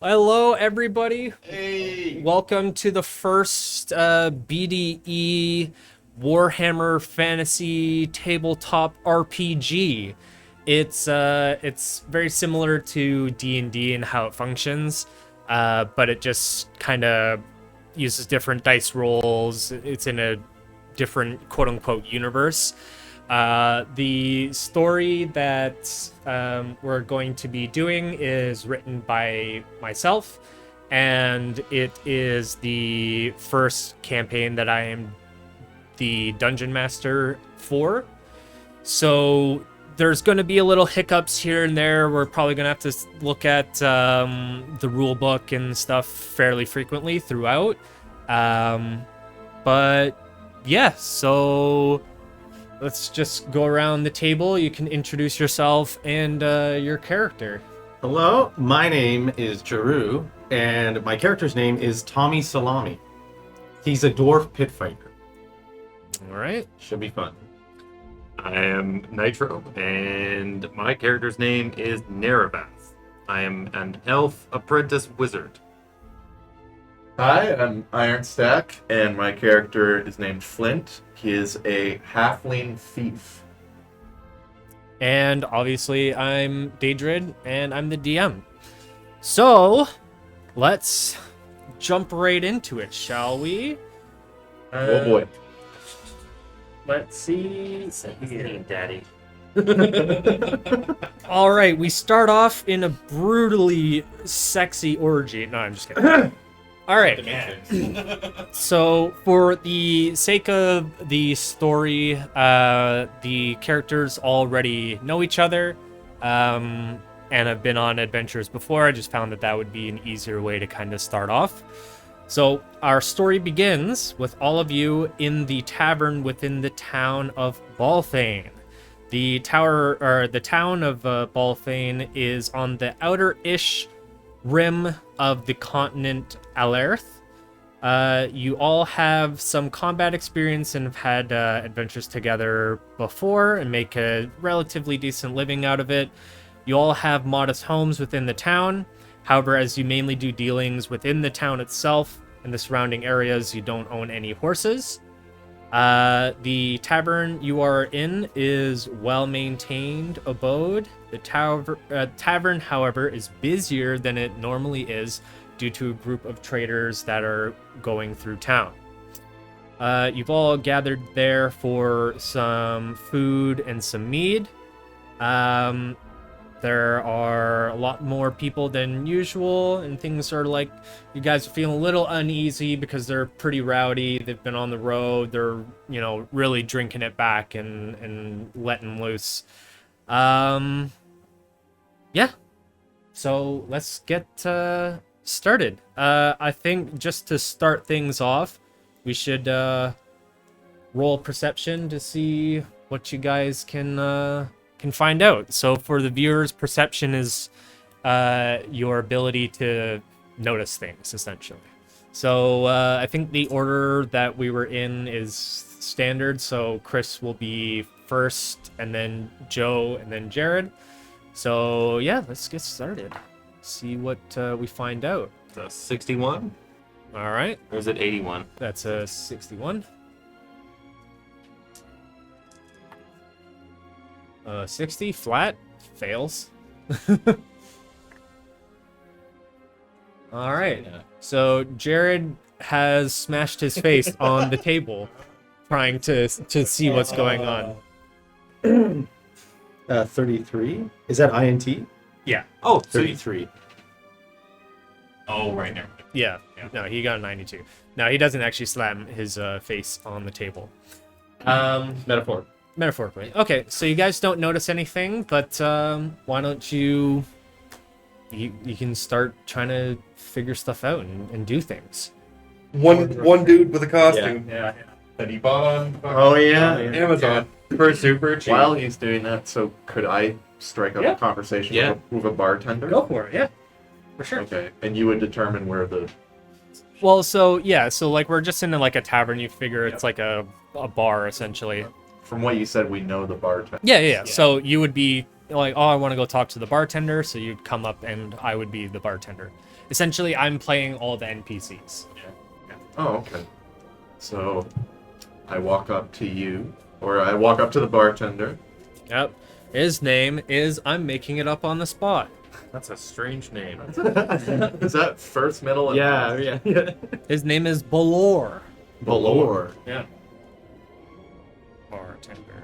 Hello, everybody. Hey! Welcome to the first BDE Warhammer Fantasy Tabletop RPG. It's very similar to D&D and how it functions, but it just kind of uses different dice rolls. It's in a different quote-unquote universe. The story that we're going to be doing is written by myself, and it is the first campaign that I am the dungeon master for. So there's going to be a little hiccups here and there. We're probably going to have to look at the rule book and stuff fairly frequently throughout. But yeah, so let's just go around the table. You can introduce yourself and your character. Hello, my name is Jeru, and my character's name is Tommy Salami. He's a dwarf pit fighter. All right. Should be fun. I am Nitro, and my character's name is Nerivath. I am an elf apprentice wizard. Hi, I'm Iron Stack, and my character is named Flint. He is a halfling thief. And obviously, I'm Daedrid, and I'm the DM. So, let's jump right into it, shall we? Oh boy. Let's see. Daddy. All right, we start off in a brutally sexy orgy. No, I'm just kidding. All right. So, for the sake of the story, the characters already know each other and have been on adventures before. I just found that would be an easier way to kind of start off. So, our story begins with all of you in the tavern within the town of Balthane. The town of Balthane is on the outer-ish rim of the continent Alerth. You all have some combat experience and have had adventures together before and make a relatively decent living out of it. You all have modest homes within the town. However, as you mainly do dealings within the town itself and the surrounding areas, you don't own any horses. The tavern you are in is well-maintained abode. The tavern, however, is busier than it normally is due to a group of traders that are going through town. You've all gathered there for some food and some mead. There are a lot more people than usual, and things are like, you guys are feeling a little uneasy because they're pretty rowdy. They've been on the road. They're, really drinking it back and letting loose. Yeah. So let's get started. I think just to start things off, we should roll perception to see what you guys can find out. So for the viewers, perception is your ability to notice things, essentially. So I think the order that we were in is standard. So Chris will be first, and then Joe, and then Jared. So yeah, let's get started. See what we find out. So 61? All right. Or is it 81? That's a 61. 60 flat fails. All right. So Jared has smashed his face on the table, trying to see what's going on. 33? Is that INT? Yeah. Oh, 33. Oh, right now. Yeah. No, he got a 92. No, he doesn't actually slam his face on the table. Metaphor. Metaphorically. Okay, so you guys don't notice anything, but why don't you can start trying to figure stuff out and do things. One dude with a costume. Yeah. That he bought on Oh, yeah. Amazon. for super cheap. While he's doing that, so could I strike up Yeah. a conversation Yeah. with a bartender? Go for it, yeah. For sure. Okay, and you would determine where the... Well, so like we're just in like a tavern. You figure it's like a bar essentially. From what you said, we know the bartender. Yeah. So you would be like, oh, I want to go talk to the bartender, so you'd come up and I would be the bartender. Essentially, I'm playing all the NPCs. Oh, okay. So, I walk up to you, or I walk up to the bartender. Yep. His name is, I'm making it up on the spot. That's a strange name. Is that first, middle, and last? yeah. His name is Balor. Balor. Yeah. Bartender.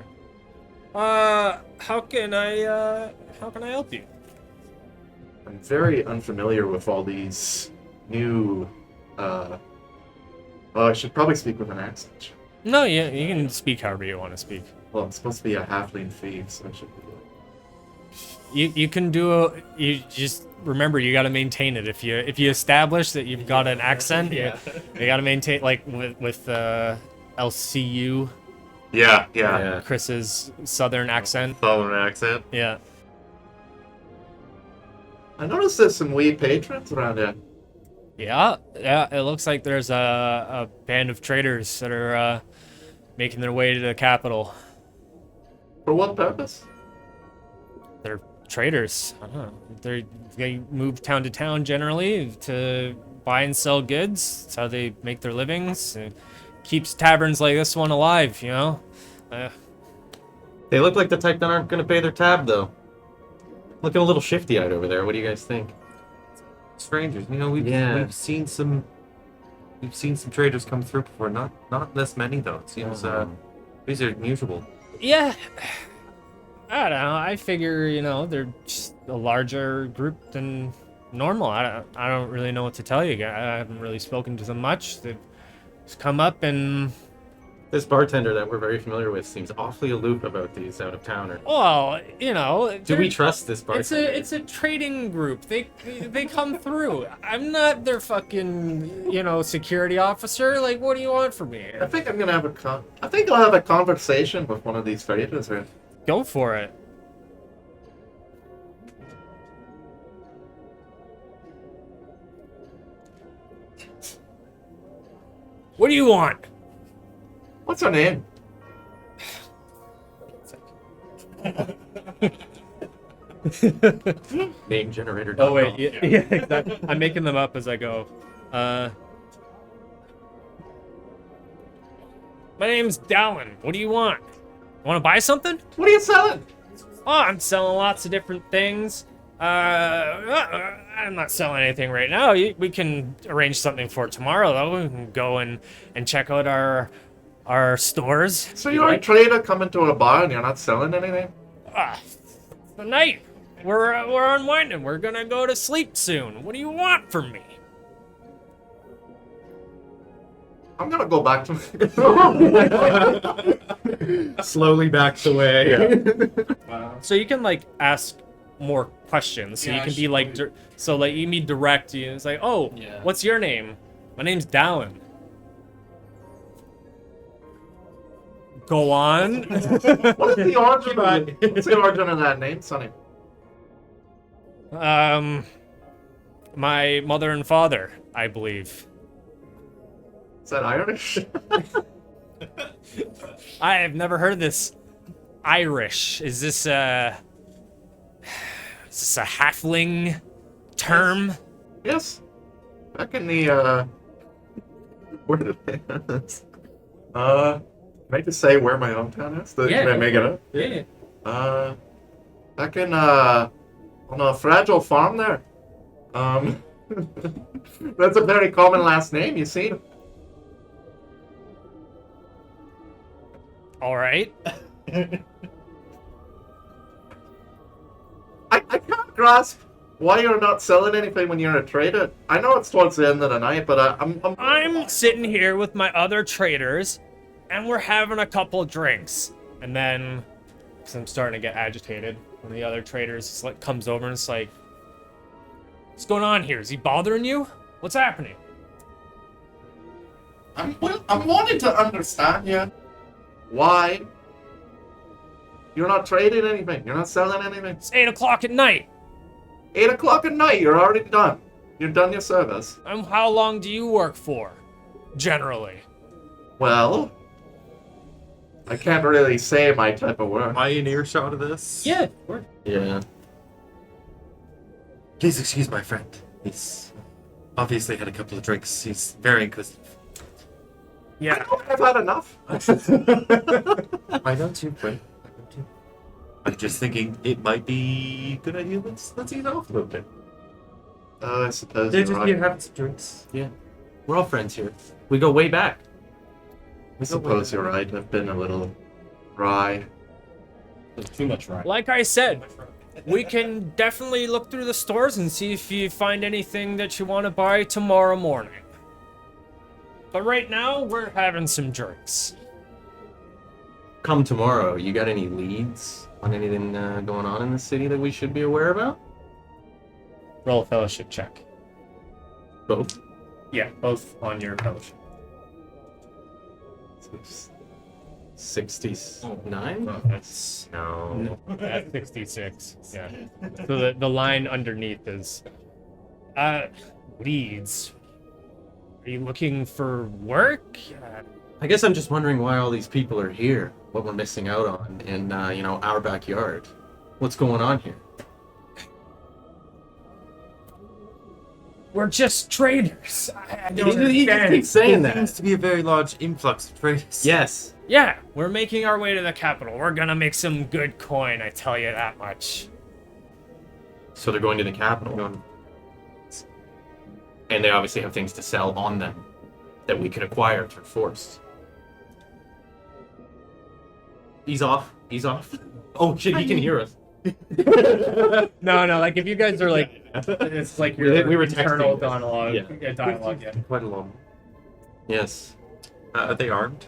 How can I help you? I'm very unfamiliar with all these new, well, I should probably speak with an accent. No, yeah, you can speak however you want to speak. Well, I'm supposed to be a halfling thief, so I should be You can do you just remember you got to maintain it. If you establish that you've got an accent, you got to maintain, like with LCU, Yeah. Chris's southern accent. Southern accent. Yeah. I noticed there's some wee patrons around here. Yeah, it looks like there's a band of traders that are making their way to the capital. For what purpose? They're traders. I don't know. They move town to town generally to buy and sell goods. That's how they make their livings. It keeps taverns like this one alive, you know? They look like the type that aren't going to pay their tab, though. Looking a little shifty-eyed over there. What do you guys think? Strangers, you know, we've seen some traders come through before. Not this many though. It seems these are unusual. Yeah. I don't know. I figure, you know, they're just a larger group than normal. I don't really know what to tell you. I haven't really spoken to them much. They've just come up and... This bartender that we're very familiar with seems awfully aloof about these out-of-towners. Well, you know... Do we trust this bartender? It's a trading group. They come through. I'm not their fucking, you know, security officer. Like, what do you want from me? I think I'm gonna have I think I'll have a conversation with one of these traders here. Go for it. What do you want? What's her name? Name generator. Oh wait, yeah, exactly. I'm making them up as I go. My name's Dallin. What do you want? Want to buy something? What are you selling? Oh, I'm selling lots of different things. I'm not selling anything right now. We can arrange something for tomorrow, though. We can go and check out our stores. So you're a trader coming to a bar and you're not selling anything? The night. We're unwinding. We're gonna go to sleep soon. What do you want from me? I'm gonna go back to Slowly backs away. Wow. So you can like ask more questions. So Yeah, you can I be should like, so like you mean direct. It's like, oh, Yeah. what's your name? My name's Dallin. Go on. What is the origin of what's the origin of that name, Sonny? My mother and father, I believe. Is that Irish? I have never heard this. Irish. Is this a halfling term? Yes. Back in the where did they have this? Can I just say where my hometown is? Yeah. Can I make it up? Yeah. Back in on a fragile farm there. That's a very common last name, you see. All right. I can't grasp why you're not selling anything when you're a trader. I know it's towards the end of the night, but I'm sitting here with my other traders, and we're having a couple drinks. And then, because I'm starting to get agitated, one of the other traders comes over and it's like, what's going on here? Is he bothering you? What's happening? I'm wanting to understand you. Why? You're not trading anything. You're not selling anything. It's 8 o'clock at night. 8 o'clock at night. You're already done. You've done your service. How long do you work for, generally? Well, I can't really say my type of work. Am I in earshot of this? Yeah. Yeah. Please excuse my friend. He's obviously had a couple of drinks. He's very inquisitive. Yeah. I've had enough. I know too, friend. I know too. I'm just thinking it might be a good idea. Let's ease off a little bit. I suppose They're you're just right. here having some drinks. Yeah. We're all friends here. We go way back. I suppose you're right. I've been a little dry. There's too much right. Like I said, we can definitely look through the stores and see if you find anything that you want to buy tomorrow morning. But right now, we're having some drinks. Come tomorrow. You got any leads on anything going on in the city that we should be aware about? Roll a fellowship check. Both. Yeah, both on your fellowship. 69? No. At 66. Yeah. So the line underneath is, leads. Are you looking for work? I guess I'm just wondering why all these people are here, what we're missing out on in, our backyard. What's going on here? We're just traders. I don't He just understand. keeps saying There seems that. to be a very large influx of traders. Yes. Yeah, we're making our way to the capital. We're gonna make some good coin, I tell you that much. So they're going to the capital. And they obviously have things to sell on them that we can acquire through force. Ease off. Ease off. Oh shit, he can hear us. No, like if you guys are like, it's like your We were internal texting. dialogue. Yeah. Dialogue, yeah. Quite a long. Yes. Are they armed?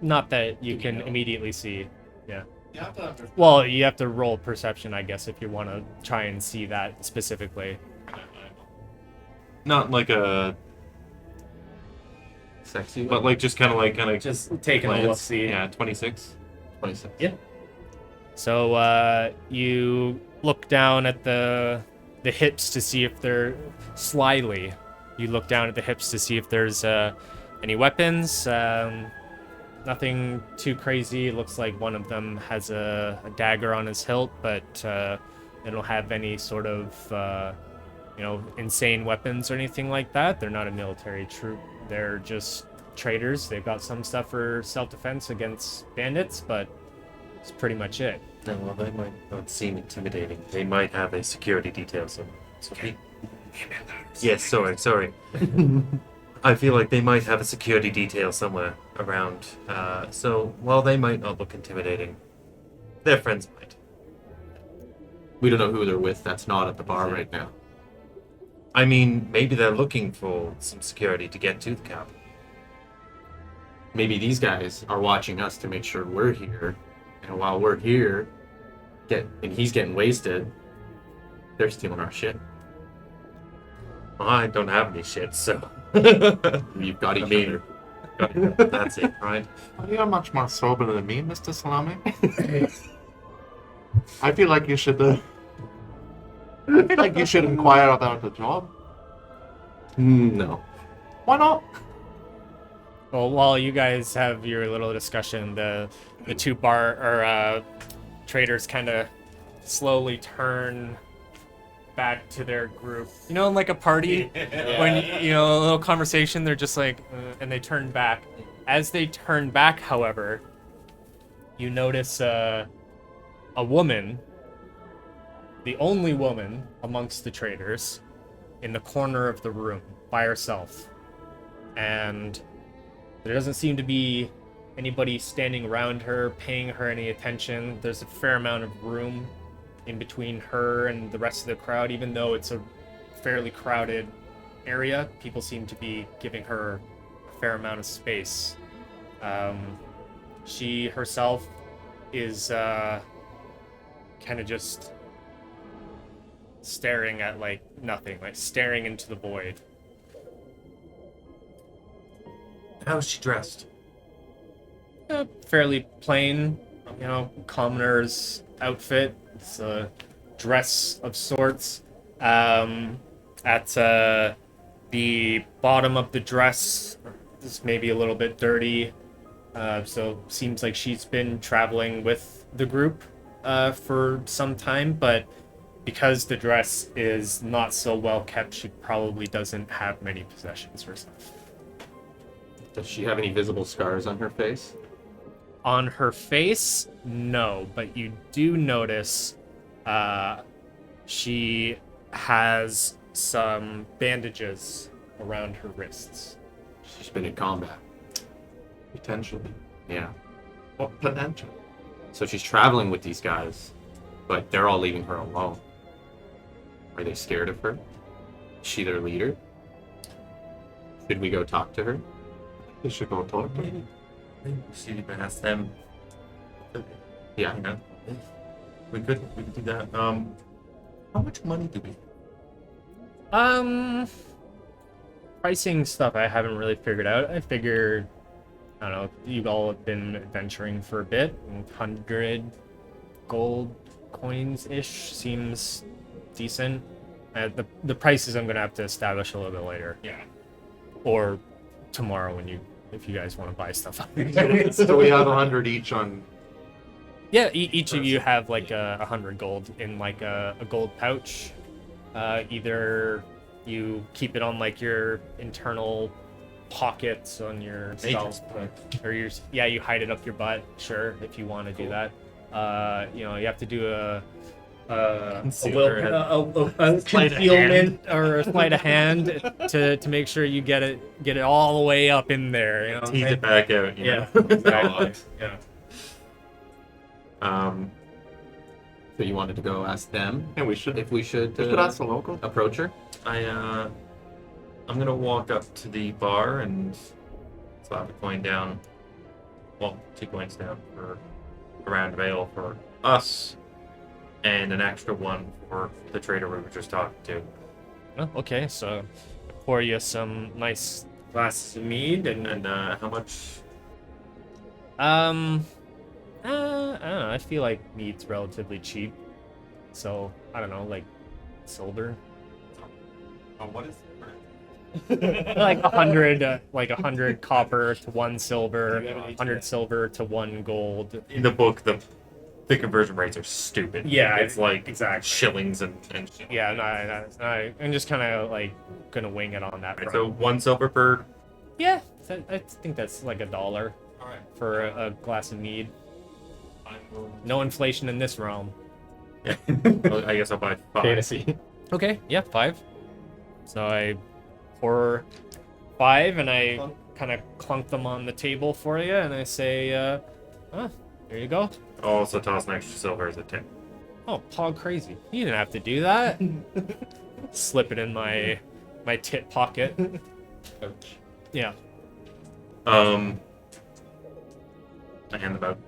Not that you can immediately see. Yeah. Well, you have to roll perception, I guess, if you want to try and see that specifically. Not like a, Sexy. but like just kind of Just taking a glance. look, see. Yeah, 26. 26. Yeah. So you look down at the hips to see if they're slyly. You look down at the hips to see if there's any weapons. Nothing too crazy. It looks like one of them has a dagger on his hilt, but they don't have any sort of insane weapons or anything like that. They're not a military troop. They're just traders. They've got some stuff for self-defense against bandits, but that's pretty much it. No, well, they might not seem intimidating. They might have a security detail. So yes, sorry. I feel like they might have a security detail somewhere around. So while they might not look intimidating, their friends might. We don't know who they're with. That's not at the bar right now. I mean, maybe they're looking for some security to get to the capital. Maybe these guys are watching us to make sure we're here. And while we're here, and he's getting wasted, they're stealing our shit. Well, I don't have any shit, so You've got each I mean- other. that's it, right? You're much more sober than me, Mr. Salami. I feel like you should. I feel like you should inquire about the job. No. Why not? Well, while you guys have your little discussion, the two traders kind of slowly turn back to their group. You know, in like a party, when a little conversation, they're just like, and they turn back. As they turn back, however, you notice a woman, the only woman amongst the traders, in the corner of the room by herself, and there doesn't seem to be anybody standing around her, paying her any attention. There's a fair amount of room in between her and the rest of the crowd, even though it's a fairly crowded area. People seem to be giving her a fair amount of space. She herself is kind of just staring at like nothing, like staring into the void. How is she dressed? Fairly plain, commoner's outfit. It's a dress of sorts. At the bottom of the dress is maybe a little bit dirty. So seems like she's been traveling with the group for some time, but because the dress is not so well kept, she probably doesn't have many possessions herself. Does she have any visible scars on her face? On her face, no, but you do notice she has some bandages around her wrists. She's been in combat. Potentially. Yeah. What potential? So she's traveling with these guys, but they're all leaving her alone. Are they scared of her? Is she their leader? Should we go talk to her? You should go talk to him. Maybe we should even ask them. Yeah. You know, we could do that. How much money do we? Pricing stuff I haven't really figured out. I figured, I don't know, you've all have been adventuring for a bit. 100 gold coins-ish seems decent. The prices I'm gonna have to establish a little bit later. Yeah. Or tomorrow if you guys want to buy stuff. So we have 100 each on. Yeah, each of you have like 100 gold in like a gold pouch. Either you keep it on like your internal pockets on your Nature's stuff, or you hide it up your butt. Sure, if you want to do that. You know, you have to do a concealment or a sleight of hand to make sure you get it all the way up in there. You know, Tease it back out. You yeah, know? exactly. Yeah. So you wanted to go ask them Yeah, we should. if we should We could ask the local. approach her? I'm gonna walk up to the bar and slap a coin down. Well, 2 coins down for a round of ale for us, and an extra one for the trader we were just talking to. Oh, okay, so pour you some nice glasses of mead And how much? I don't know. I feel like mead's relatively cheap, so I don't know, like silver, Oh, what is like 100 copper to 1 silver, Do you have any 100 silver to 1 gold. In the book, the conversion rates are stupid. Yeah, it's like exactly. shillings and shit. Yeah, no, I'm just kind of like gonna wing it on that. Right, front. so 1 silver per. Yeah, I think that's like $1 Alright. for a glass of mead. No inflation in this realm. Yeah. Well, I guess I'll buy 5. Fantasy. Okay, yeah, 5. So I pour 5 and I kind of clunk them on the table for you, and I say, there you go. I'll also toss an extra silver as a tip. Oh, pog crazy. You didn't have to do that. Slip it in my tit pocket. Yeah. I hand them out to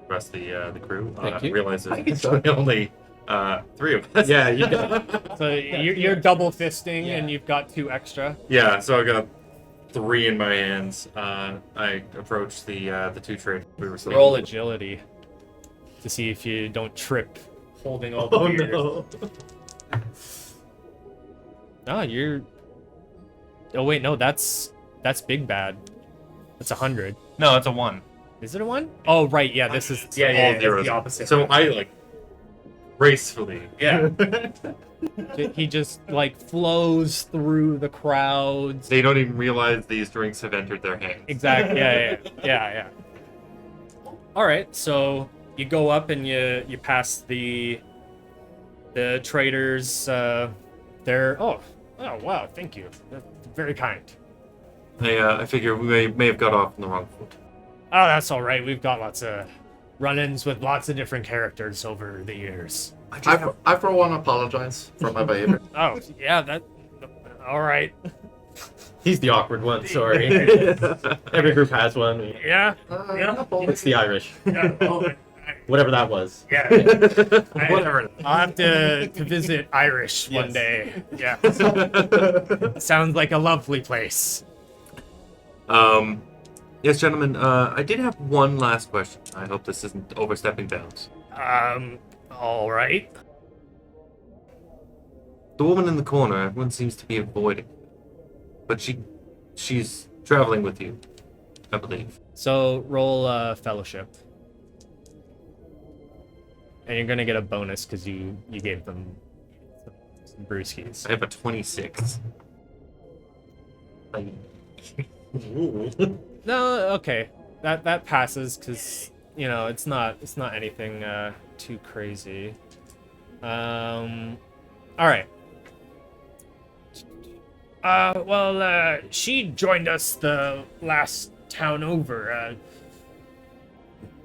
the rest of the crew. Thank I you. realize Thank there's you, sir. only 3 of us. Yeah, you got So you're double fisting, Yeah. and you've got 2 extra. Yeah, so I got 3 in my hands. I approach the 2 traders we were seeing. Roll agility to see if you don't trip holding all the Oh beers. no. No, you're. Oh wait, no, that's big bad. That's 100. No, it's a 1. Is it a 1? Oh right, yeah. This is All zeros. the opposite. So I like gracefully. yeah. He just like flows through the crowds. They don't even realize these drinks have entered their hands. Exactly. Yeah. All right, so you go up and you pass the traders. They're oh wow, thank you. That's very kind. I figure we may have got off on the wrong foot. Oh, that's all right. We've got lots of run-ins with lots of different characters over the years. I for one apologize for my behavior. Oh yeah, that. All right. He's the awkward one, sorry. Every group has one. Yeah. It's the Irish. Yeah. Oh, Whatever that was. yeah. Whatever. I'll have to visit Irish one Yes. day. Yeah. Sounds like a lovely place. Yes, gentlemen. I did have one last question. I hope this isn't overstepping bounds. All right. The woman in the corner, everyone seems to be avoiding, but she's traveling with you. I believe. So roll fellowship. And you're gonna get a bonus because you gave them some brewskis. I have a 26. Ooh. No, okay. That passes because it's not anything too crazy. All right. Well, she joined us the last town over.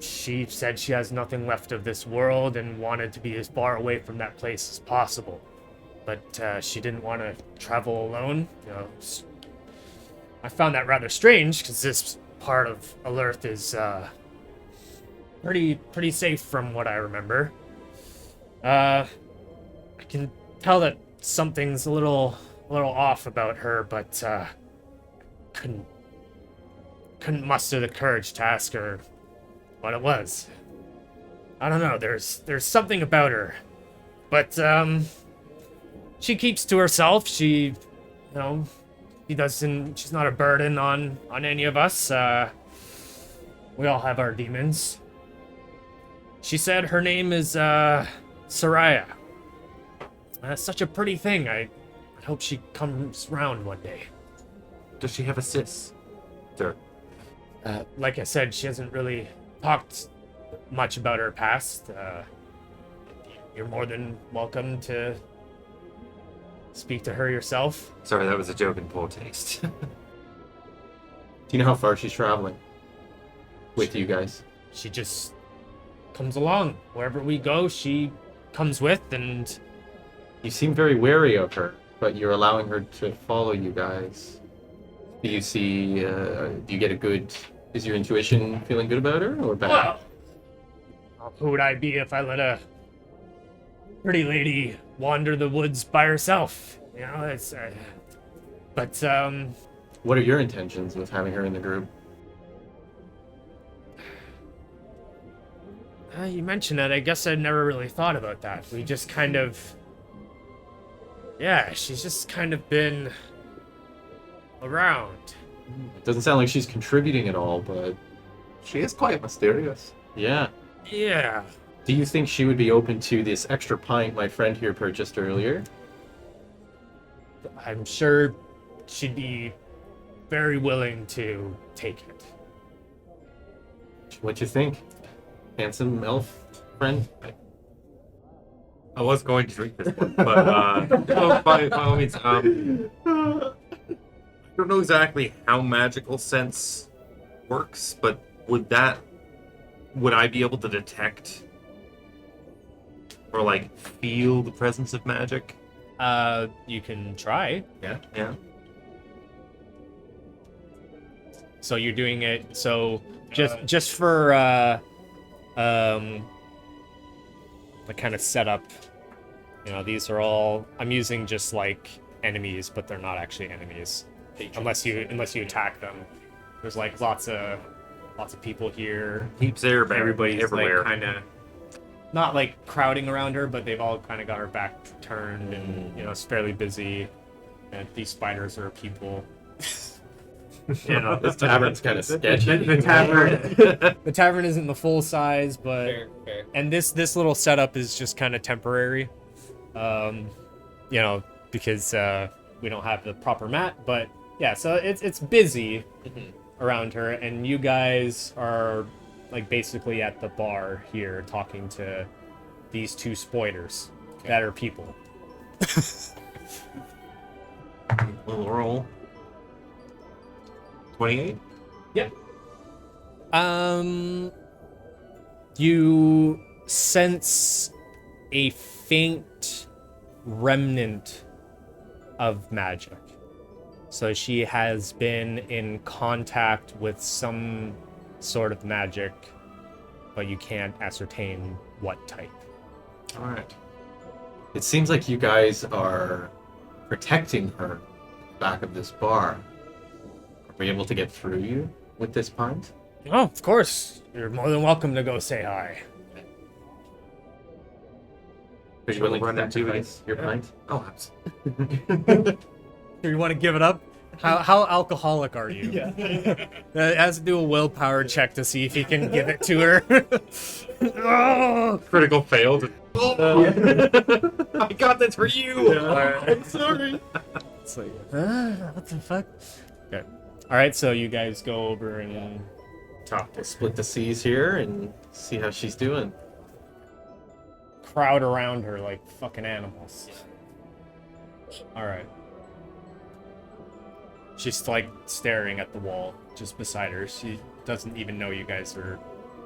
She said she has nothing left of this world and wanted to be as far away from that place as possible. But she didn't want to travel alone. I found that rather strange because this part of Alerth is pretty safe from what I remember. I can tell that something's a little off about her, but couldn't muster the courage to ask her what it was. I don't know. There's something about her, but she keeps to herself. She doesn't. She's not a burden on any of us. We all have our demons. She said her name is Soraya. That's such a pretty thing. I hope she comes round one day. Does she have a sis? Sir. Like I said, she hasn't really talked much about her past. You're more than welcome to speak to her yourself. Sorry, that was a joke in poor taste. Do you know how far she's traveling with you guys? She just comes along. Wherever we go, she comes with, and You seem very wary of her, but you're allowing her to follow you guys. Do you see, do you get a good, is your intuition feeling good about her, or bad? Well, who would I be if I let a pretty lady wander the woods by herself? It's, but, What are your intentions with having her in the group? You mentioned it. I guess I'd never really thought about that. We just kind of... Yeah, she's just kind of been around. It doesn't sound like she's contributing at all, but She is quite mysterious. yeah. Yeah. Do you think she would be open to this extra pint my friend here purchased earlier? I'm sure she'd be very willing to take it. What you think? Handsome elf friend? I was going to drink this one, but no, by all means, I don't know exactly how magical sense works, but would I be able to detect or like feel the presence of magic? You can try. Yeah. So you're doing it. So just for the kind of setup. These are all I'm using just like enemies, but they're not actually enemies unless you attack them. There's like lots of people here. Keeps everybody Everybody's everywhere. like kind of not like crowding around her, but they've all kind of got her back turned, and it's fairly busy. And these spiders are people. This tavern's kind of sketchy. The tavern isn't the full size, but Fair. and this little setup is just kind of temporary, because we don't have the proper mat. But yeah, so it's busy around her, and you guys are like basically at the bar here talking to these two spoilers that are people. Little roll. 28? Yep. You sense a faint remnant of magic. So she has been in contact with some sort of magic, but you can't ascertain what type. All right. It seems like you guys are protecting her back of this bar. Are we able to get through you with this pint? Oh, of course. You're more than welcome to go say hi. Are you willing to run into sacrifice your pint? Oh, absolutely. Do you want to give it up? How alcoholic are you? Yeah. It has to do a willpower check to see if he can give it to her. Oh! Critical failed. I got this for you. I'm sorry. It's like, what the fuck? Okay. All right, so you guys go over and talk to We'll split the seas here and see how she's doing. crowd around her like fucking animals. All right. She's like staring at the wall just beside her. She doesn't even know you guys are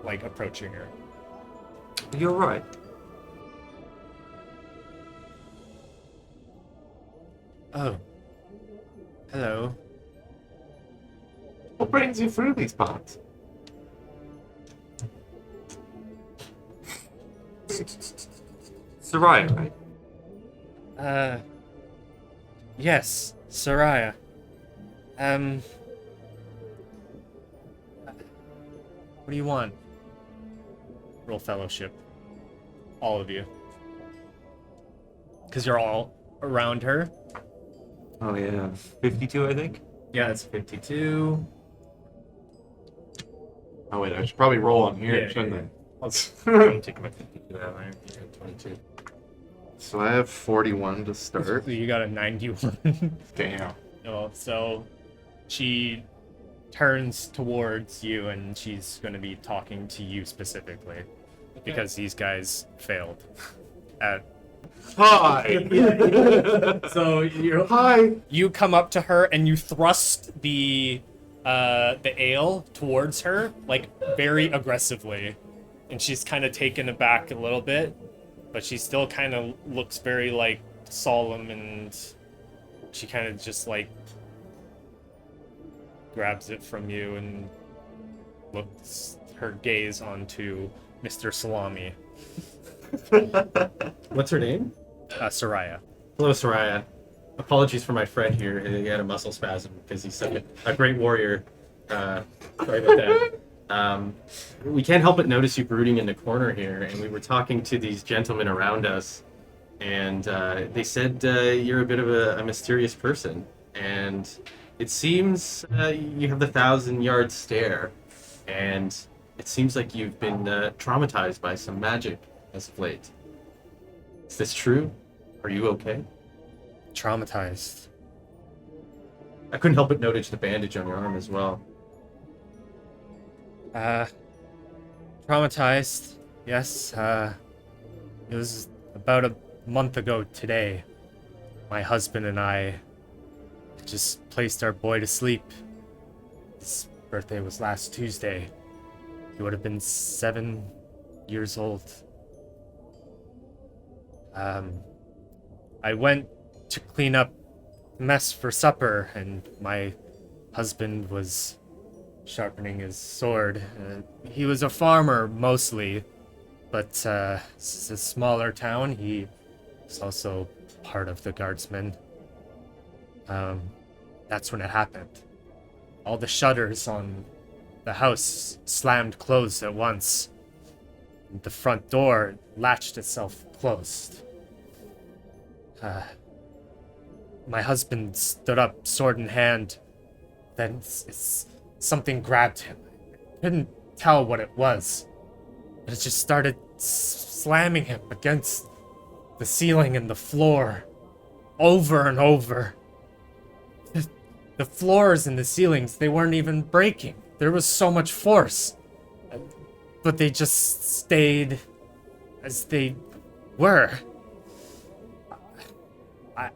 like approaching her. You're right. Oh. Hello. What brings you through these parts? Soraya, right? Yes, Soraya. What do you want? Roll fellowship. All of you. Because you're all around her. Oh yeah. 52, I think. Yeah, that's 52. Oh wait, I should probably roll on here, Yeah, shouldn't yeah, I? Take my 52 out there. 22. So I have 41 to start. You got a 91. Damn. Oh, so she turns towards you and she's going to be talking to you specifically because these guys failed at Hi. so Hi. you come up to her and you thrust the ale towards her like very aggressively, and she's kind of taken aback a little bit, but she still kind of looks very like solemn, and she kind of just like grabs it from you and looks her gaze onto Mr. Salami. What's her name? Soraya. Hello, Soraya. Apologies for my friend here. He had a muscle spasm because he's such a great warrior. Sorry about that. We can't help but notice you brooding in the corner here, and we were talking to these gentlemen around us, and they said you're a bit of a mysterious person, and it seems you have the 1,000-yard stare, and it seems like you've been traumatized by some magic as of late. Is this true? Are you okay? Traumatized. I couldn't help but notice the bandage on your arm as well. Traumatized. Yes, it was about a month ago today. My husband and I just placed our boy to sleep. His birthday was last Tuesday. He would have been 7 years old. I went to clean up the mess for supper, and my husband was sharpening his sword. He was a farmer mostly, but it's a smaller town. He was also part of the guardsmen. That's when it happened. All the shutters on the house slammed closed at once. The front door latched itself closed. My husband stood up, sword in hand. Then something grabbed him. I couldn't tell what it was, but it just started slamming him against the ceiling and the floor, over and over. The floors and the ceilings, they weren't even breaking. There was so much force, but they just stayed as they were.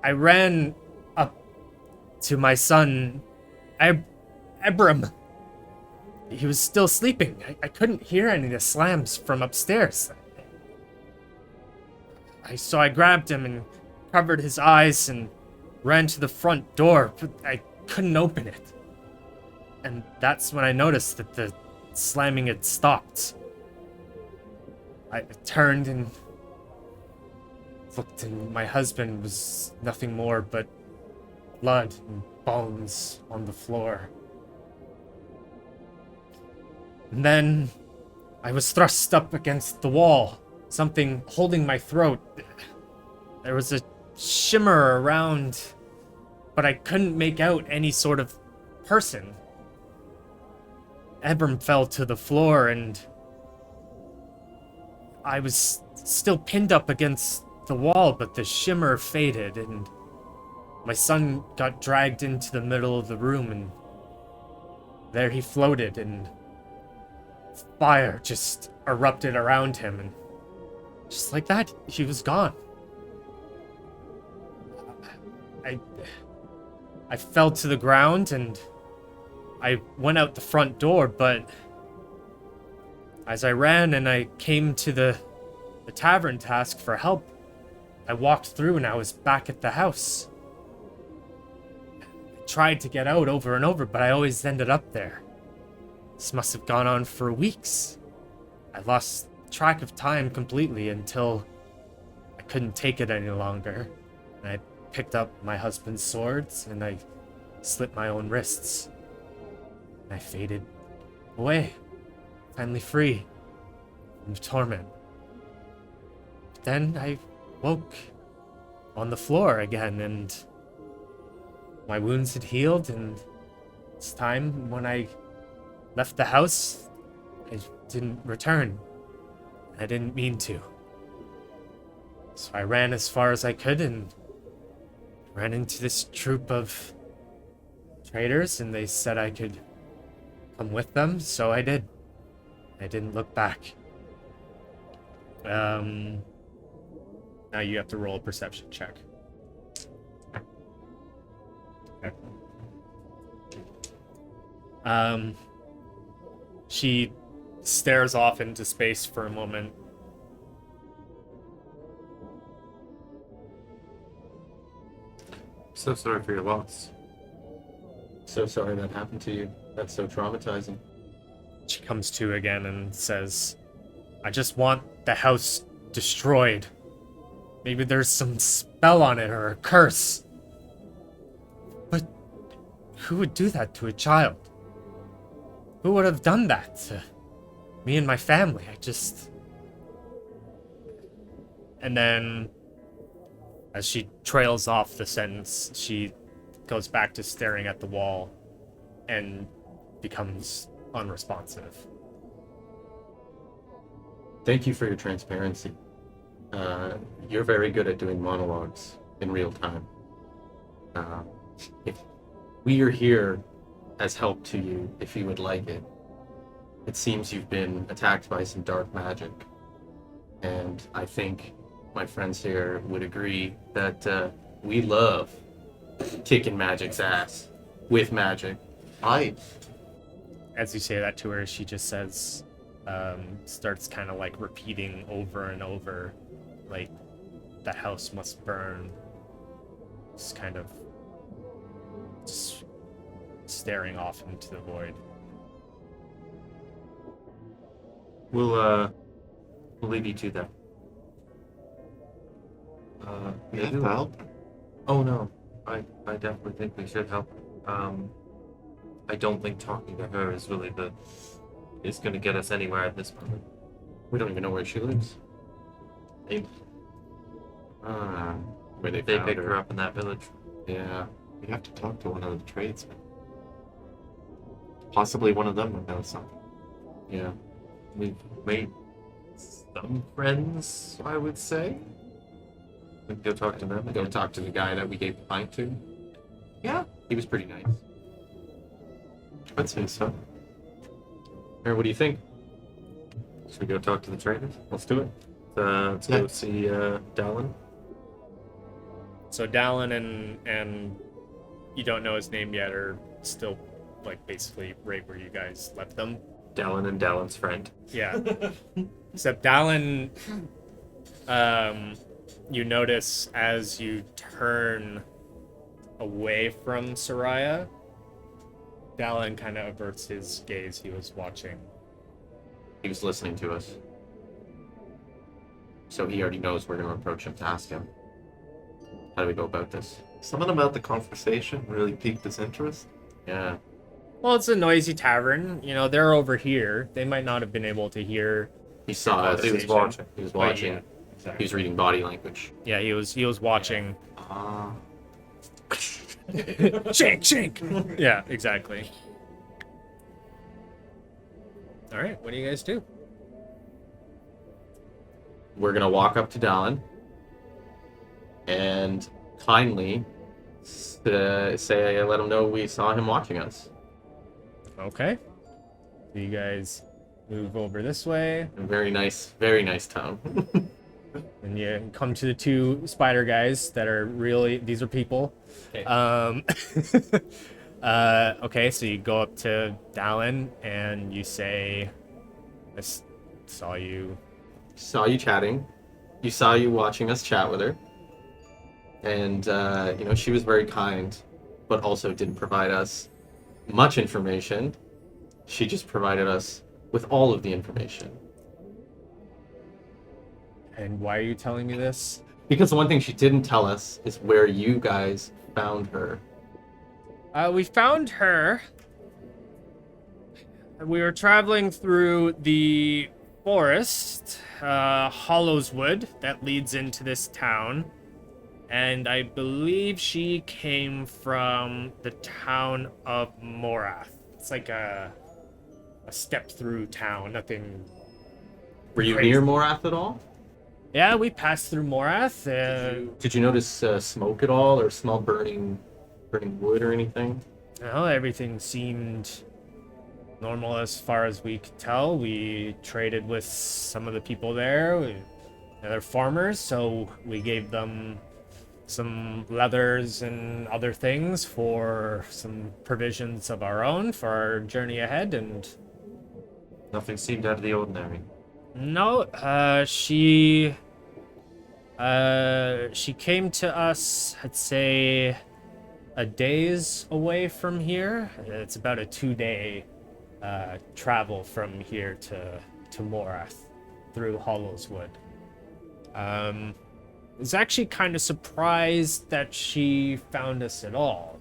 I ran up to my son, Abram. He was still sleeping. I couldn't hear any of the slams from upstairs. So I grabbed him and covered his eyes and ran to the front door, but I couldn't open it. And that's when I noticed that the slamming had stopped. I turned and looked, and my husband was nothing more but blood and bones on the floor. And then I was thrust up against the wall, something holding my throat. There was a shimmer around but I couldn't make out any sort of person. Ebram fell to the floor, and I was still pinned up against the wall, but the shimmer faded, and my son got dragged into the middle of the room, and there he floated, and fire just erupted around him, and just like that, he was gone. I fell to the ground, and I went out the front door, but as I ran and I came to the tavern to ask for help, I walked through and I was back at the house. I tried to get out over and over, but I always ended up there. This must have gone on for weeks. I lost track of time completely until I couldn't take it any longer. And I picked up my husband's swords and I slit my own wrists. And I faded away, finally free from torment. But then I woke on the floor again, and my wounds had healed, and this time when I left the house, I didn't return. I didn't mean to. So I ran as far as I could and ran into this troop of traders, and they said I could come with them, so I did. I didn't look back. Now you have to roll a perception check. Okay. She stares off into space for a moment. So sorry for your loss. So sorry that happened to you. That's so traumatizing. She comes to again and says, I just want the house destroyed. Maybe there's some spell on it or a curse. But who would do that to a child? Who would have done that to me and my family? And then, as she trails off the sentence, she goes back to staring at the wall and becomes unresponsive. Thank you for your transparency. You're very good at doing monologues in real time. If we are here as help to you, if you would like it. It seems you've been attacked by some dark magic. And I think my friends here would agree that we love kicking magic's ass with magic. As you say that to her, she just says, starts kind of like repeating over and over, like, the house must burn. Just kind of just staring off into the void. We'll leave you to that. We have to help. Oh no, I definitely think we should help. I don't think talking to her is really is going to get us anywhere at this point. We don't even know where she lives. They Where they picked found her up in that village. Yeah, we have to talk to one of the tradesmen. Possibly one of them would know something. Yeah. We've made some friends, I would say. We can go talk to them. Go talk to the guy that we gave the pint to. Yeah, He was pretty nice. I'd say so. Aaron, what do you think? Should we go talk to the traders? Let's do it. Let's go see Dallin. So Dallin and you don't know his name yet, are still like basically right where you guys left them. Dallin and Dallin's friend. Yeah. Except Dallin, you notice as you turn away from Soraya, Dallin kind of averts his gaze. He was watching. He was listening to us. So he already knows we're going to approach him to ask him. How do we go about this? Something about the conversation really piqued his interest. Yeah. Well, it's a noisy tavern. You know, they're over here. They might not have been able to hear. He saw us. He was Conversation. watching. He was But watching. yeah, exactly. He was reading body language. Yeah, he was watching. Shank. Yeah, exactly. All right, what do you guys do? We're gonna walk up to Dallin and kindly say, let him know we saw him watching us. Okay. So you guys move over this way, Very nice tone. and you come to the two spider guys that are really, these are people. Okay. Okay, so you go up to Dallin and you say, I saw you. Saw you chatting. You saw you watching us chat with her. And, she was very kind, but also didn't provide us much information. She just provided us with all of the information. And why are you telling me this? Because the one thing she didn't tell us is where you guys found her. We found her. We were traveling through the forest, Hollowswood, that leads into this town. And I believe she came from the town of Morath. It's like a step through town, nothing. Were you crazy. near Morath at all? Yeah, we passed through Morath. Did you notice smoke at all, or smell burning wood or anything? Well, everything seemed normal as far as we could tell. We traded with some of the people there. They're farmers, so we gave them some leathers and other things for some provisions of our own for our journey ahead, and Nothing seemed out of the ordinary. no, she came to us, I'd say, a day's away from here. It's about a 2-day travel from here to Morath through Hollowswood. I was actually kind of surprised that she found us at all.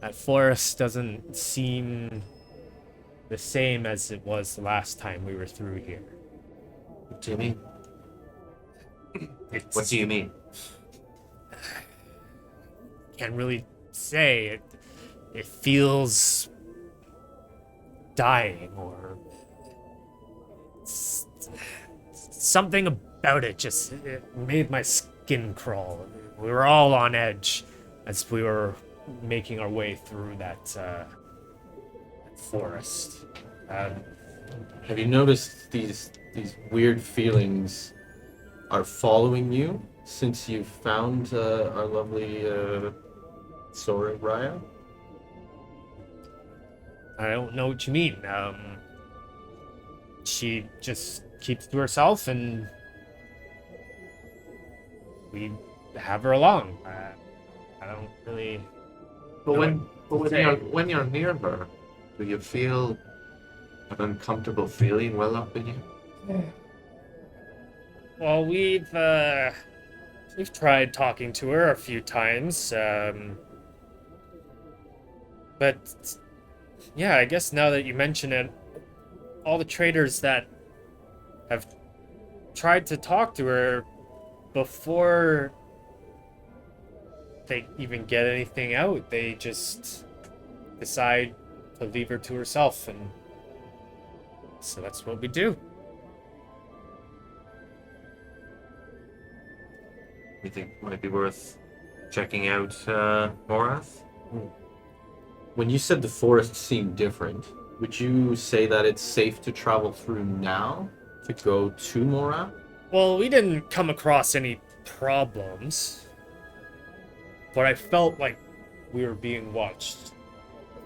That forest doesn't seem the same as it was the last time we were through here. What do you mean? It's, What do you mean? Can't really say. It feels dying, or something about it just it made my skin crawl. We were all on edge as we were making our way through that forest. Have you noticed these weird feelings are following you since you found our lovely Sora Raya? I don't know what you mean. She just keeps to herself, and we have her along. I don't really. But Say. when you're near her, do you feel an uncomfortable feeling well up in you? Well, we've tried talking to her a few times, but yeah, I guess now that you mention it, all the traders that have tried to talk to her before they even get anything out, they just decide to leave her to herself, and so that's what we do. You think it might be worth checking out Morath? When you said the forest seemed different, would you say that it's safe to travel through now to go to Morath? Well, we didn't come across any problems, but I felt like we were being watched.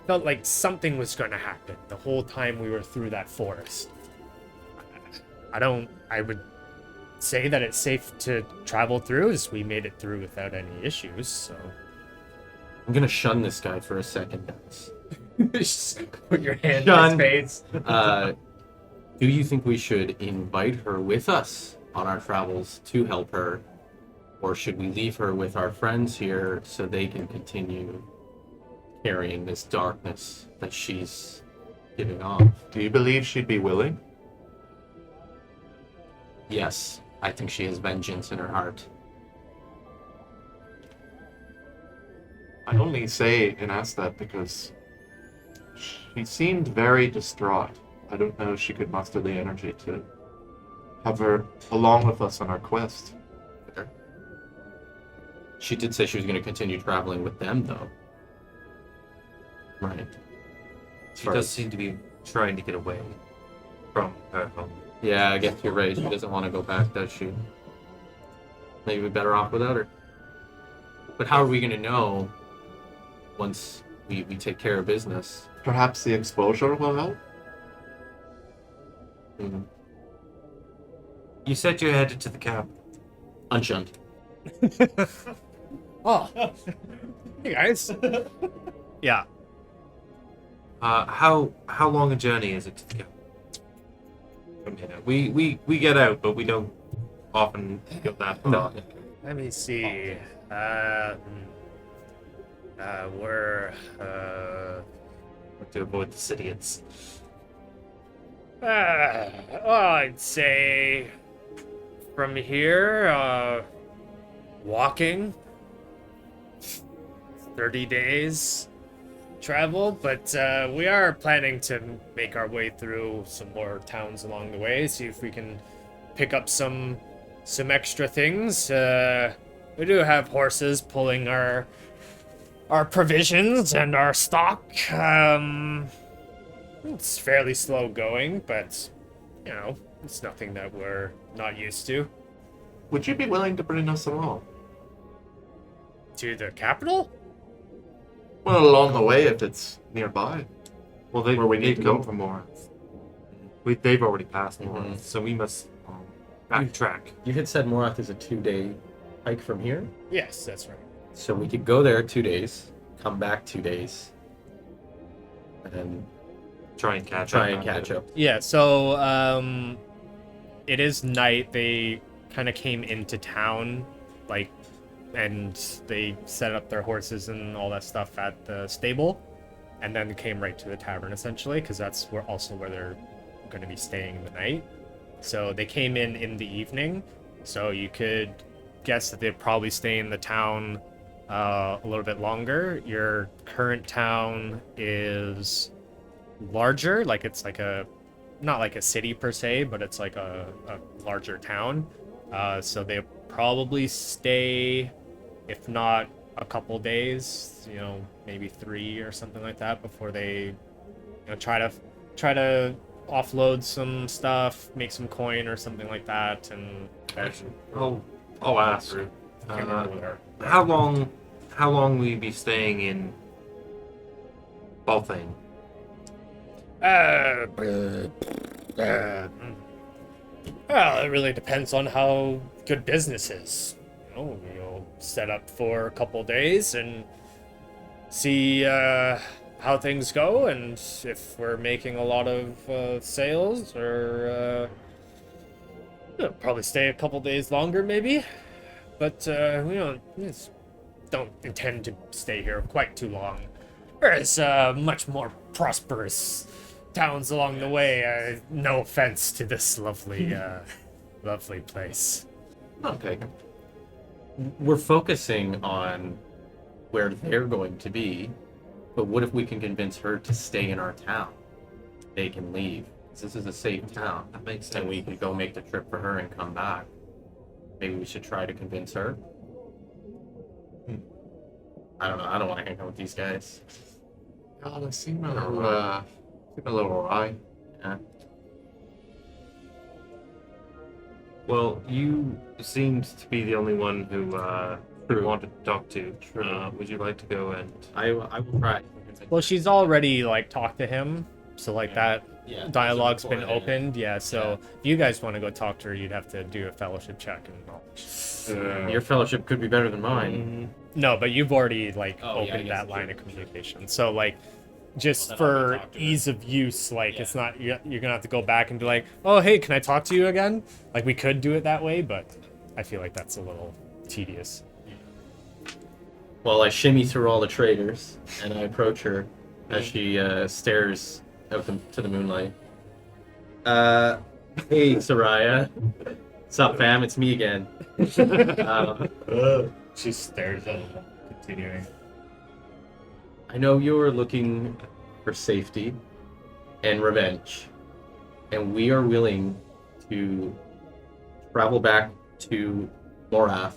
Felt like something was going to happen the whole time we were through that forest. I would say that it's safe to travel through, as we made it through without any issues, so. I'm gonna shun this guy for a second, guys. Just put your hand Done. in his face. Do you think we should invite her with us on our travels to help her? Or should we leave her with our friends here so they can continue carrying this darkness that she's giving off? Do you believe she'd be willing? Yes, I think she has vengeance in her heart. I only say and ask that because she seemed very distraught. I don't know if she could muster the energy to have her along with us on our quest. She did say she was going to continue traveling with them, though. Right. She does seem to be trying to get away from her home. Yeah, I guess you're right. She doesn't want to go back, does she? Maybe we're better off without her. But how are we going to know once we take care of business? Perhaps the exposure will help? Mm-hmm. You said you headed to the camp. Unshunned. Oh, hey guys. Yeah. How long a journey is it to the camp? From here? We get out, but we don't often go that far. No. Let me see. We're To avoid the city, it's I'd say from here, walking 30 days travel, but we are planning to make our way through some more towns along the way, see if we can pick up some extra things. We do have horses pulling our provisions and our stock. It's fairly slow going, but you know, it's nothing that we're not used to. Would you be willing to bring us along? To the capital? Well, along the way if it's nearby. well, Where we need they've to come go. from Morath. They've already passed Morath, Mhm. so we must backtrack. You had said Morath is a 2-day hike from here? Yes, that's right. So we could go there 2 days, come back 2 days, and then Try and catch up. Yeah, so it is night. They kind of came into town, like, and they set up their horses and all that stuff at the stable, and then came right to the tavern essentially, because that's where they're going to be staying the night. So they came in the evening, so you could guess that they'd probably stay in the town a little bit longer. Your current town is larger, like it's like not like a city per se, but it's like a larger town. So they probably stay, if not a couple days, you know, maybe 3 or something like that, before they, you know, try to offload some stuff, make some coin or something like that. And Actually, I'll ask. I can't remember where. How long will you be staying in Balthane? Well, it really depends on how good business is. You know, we'll set up for a couple days and see how things go, and if we're making a lot of sales, or we'll probably stay a couple days longer, maybe. But we don't intend to stay here quite too long. There's much more prosperous towns along the way. No offense to this lovely place. Okay. We're focusing on where they're going to be, but what if we can convince her to stay in our town? They can leave. This is a safe town. That makes sense. And we could go make the trip for her and come back. Maybe we should try to convince her. I don't know. I don't want to hang out with these guys. Oh, they seem a little awry. Yeah. Well, you seemed to be the only one who True. wanted to talk to. True. Would you like to go and? I will try. Well, she's already like talked to him, so like that Yeah, dialogue's so been before that- opened. Yeah, so if you guys want to go talk to her, you'd have to do a fellowship check and knowledge. Your fellowship could be better than mine. No, but you've already like Oh, yeah, I opened guess that it's line true. of communication. So like, just Well, then I'll go for talk to her. ease of use, like Yeah. it's not you're gonna have to go back and be like, oh hey, can I talk to you again? Like we could do it that way, but I feel like that's a little tedious. Well, I shimmy through all the traders, and I approach her as she stares out to the moonlight. Hey, Soraya. What's up, fam? It's me again. She stares at him, continuing. I know you're looking for safety and revenge, and we are willing to travel back to Morath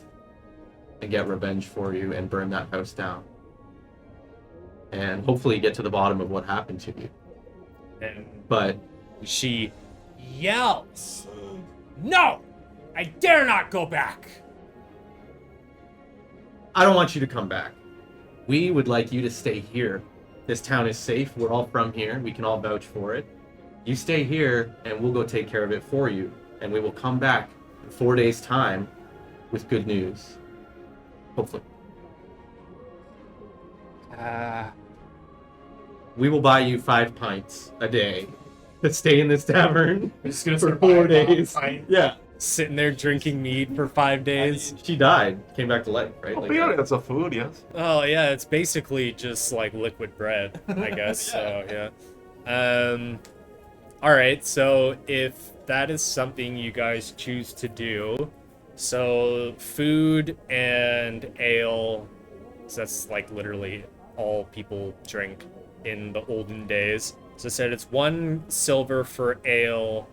and get revenge for you and burn that house down. And hopefully get to the bottom of what happened to you. And But she yells, "No! I dare not go back!" I don't want you to come back. We would like you to stay here. This town is safe. We're all from here. We can all vouch for it. You stay here, and we'll go take care of it for you. And we will come back in 4 days' time with good news. Hopefully. We will buy you 5 pints a day to stay in this tavern I'm just gonna for start 4 buying days. pint. Yeah. Sitting there drinking mead for 5 days. She died, came back to life, right? Oh, Like, yeah, that's a food, yes. Oh yeah, it's basically just like liquid bread, I guess. So yeah. All right. So if that is something you guys choose to do, so food and ale, so that's like literally all people drink in the olden days. So I said it's 1 silver for ale.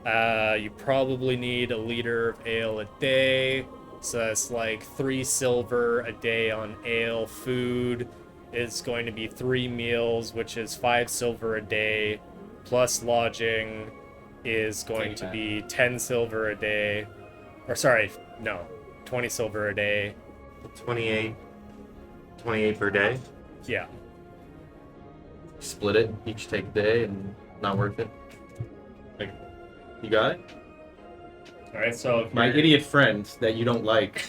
You probably need a liter of ale a day. So that's like 3 silver a day on ale. Food is going to be 3 meals, which is 5 silver a day. Plus lodging is going to be 10 silver a day. Or sorry, no, 20 silver a day. 28 per day. Yeah. split it, each take a day, and not worth it. Like, you got it? All right, so if My you're- idiot friend that you don't like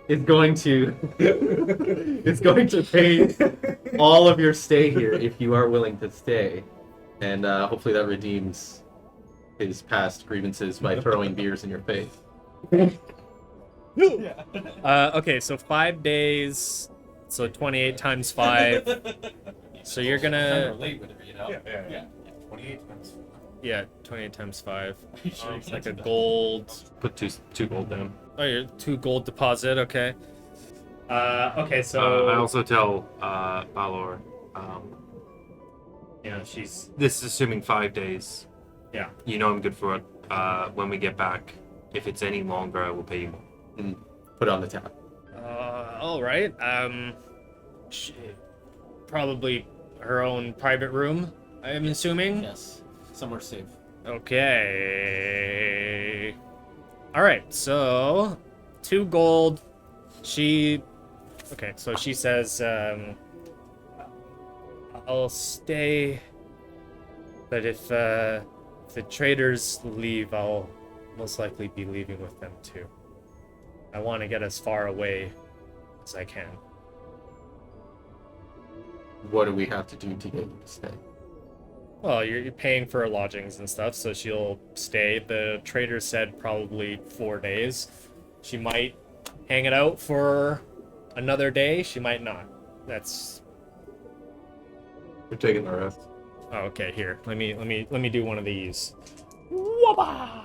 is going to is going to pay all of your stay here if you are willing to stay, and hopefully that redeems his past grievances by throwing beers in your face. Okay, so 5 days, so 28 times 5. So you're gonna, relate with it, you know? Yeah. 28 times. yeah, 28 times 5. It's like a gold. Put two gold down. Oh, you're 2 gold deposit. Okay. Okay, so I also tell Balor, this is assuming 5 days. Yeah. You know I'm good for it. When we get back, if it's any longer, I will pay you more. And put it on the tab. all right. Probably her own private room, I'm assuming. Yes, somewhere safe. Okay. All right, so 2 gold. Okay, so she says, I'll stay, but if the traders leave, I'll most likely be leaving with them too. I want to get as far away as I can. What do we have to do to get you to stay? Well, you're paying for her lodgings and stuff, so she'll stay. The trader said probably 4 days. She might hang it out for another day. She might not. That's We're taking the rest. oh, okay. Here, let me do one of these. Wabba!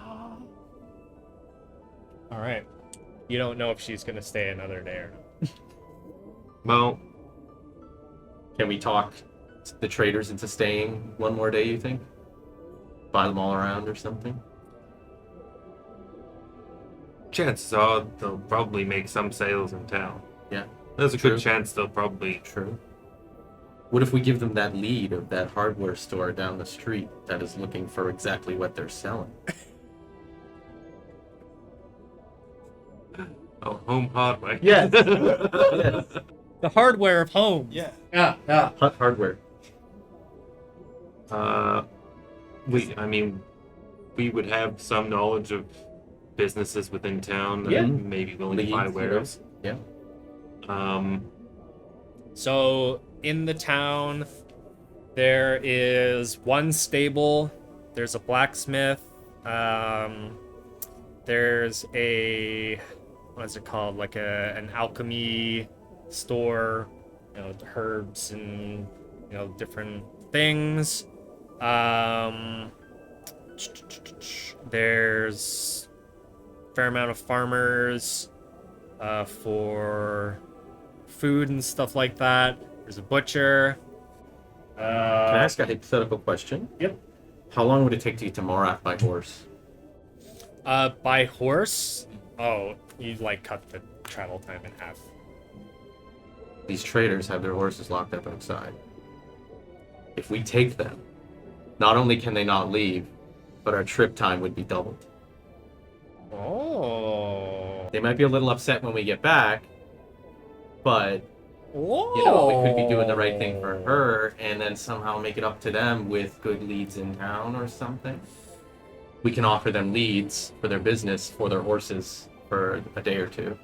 All right. You don't know if she's gonna stay another day or not. Well, Can we talk the traders into staying one more day, you think? Buy them all around or something? chances are they'll probably make some sales in town. Yeah. There's a True. good chance they'll probably. True. What if we give them that lead of that hardware store down the street that is looking for exactly what they're selling? Oh, home hardware. Yes. Yes. The hardware of home. Yeah. Yeah. Hardware. We would have some knowledge of businesses within town that Yeah. may be willing to buy Leads, wares. Yeah. So in the town, there is 1 stable. There's a blacksmith. There's a what is it called? Like an alchemy store. You know, herbs and different things. There's a fair amount of farmers for food and stuff like that. There's a butcher. Can I ask a hypothetical question? Yep. How long would it take to get to Morath by horse? By horse? Oh, you like cut the travel time in half. These traders have their horses locked up outside. If we take them, not only can they not leave, but our trip time would be doubled. Oh. They might be a little upset when we get back, but Oh. you know, we could be doing the right thing for her and then somehow make it up to them with good leads in town or something. We can offer them leads for their business, for their horses, for a day or two.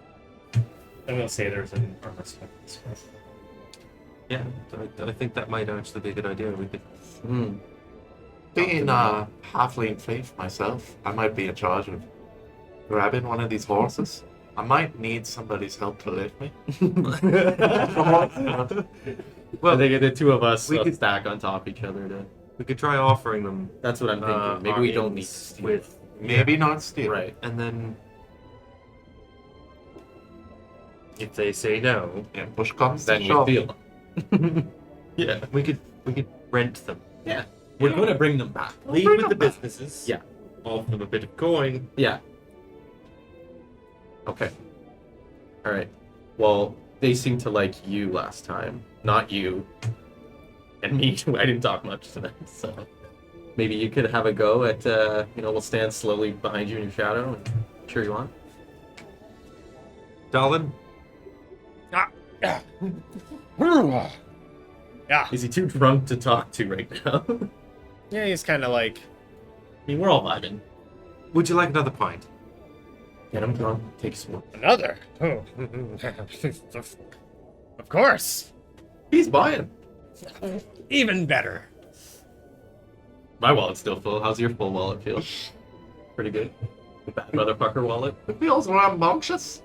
And we'll say there's an armor smith. Yeah, I think that might actually be a good idea. We could. Being halfling thief myself, I might be in charge of grabbing one of these horses. I might need somebody's help to lift me. Well, they get the two of us we could stack on top of each other. We could try offering them. That's what I'm thinking. Maybe we don't need to steal. with Maybe not steal. Right. and then if they say no, Yeah, push comes Then to we shove. steal. yeah, we could rent them. Yeah. We're going to bring them back. Leave with the businesses. Yeah. Offer them a bit of coin. Yeah. Okay. All right. Well, they seem to like you last time, not you. And me, I didn't talk much to them, so maybe you could have a go at, we'll stand slowly behind you in your shadow and cheer you on. Darling, Yeah. Is he too drunk to talk to right now? Yeah, he's kind of like. I mean, we're all vibing. would you like another pint? Get him drunk, take a smoke. Another? Oh. Of course. He's buying. Even better. My wallet's still full. How's your full wallet feel? Pretty good. The bad motherfucker wallet. It feels rambunctious.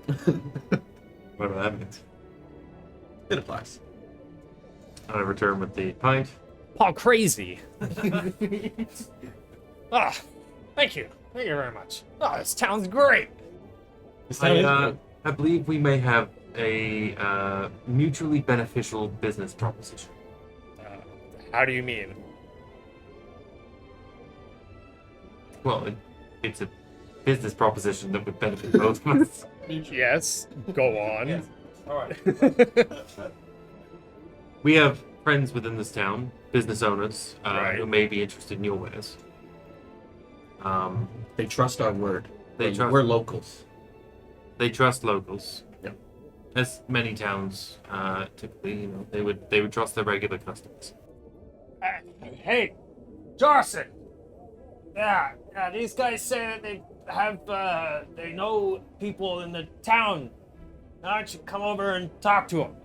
Whatever that means. It applies. I return with the pint. Paul crazy. Ah, thank you. Thank you very much. Oh, this town's great. I believe we may have a mutually beneficial business proposition. How do you mean? Well, it's a business proposition that would benefit both of us. Yes, go on. Alright. We have friends within this town, business owners, Right. who may be interested in your wares. They trust our word. They trust- We're locals. They trust locals. Yep. As many towns typically, they would trust their regular customers. Hey, Jarson. Yeah, these guys say that they have, they know people in the town. Why don't you come over and talk to them?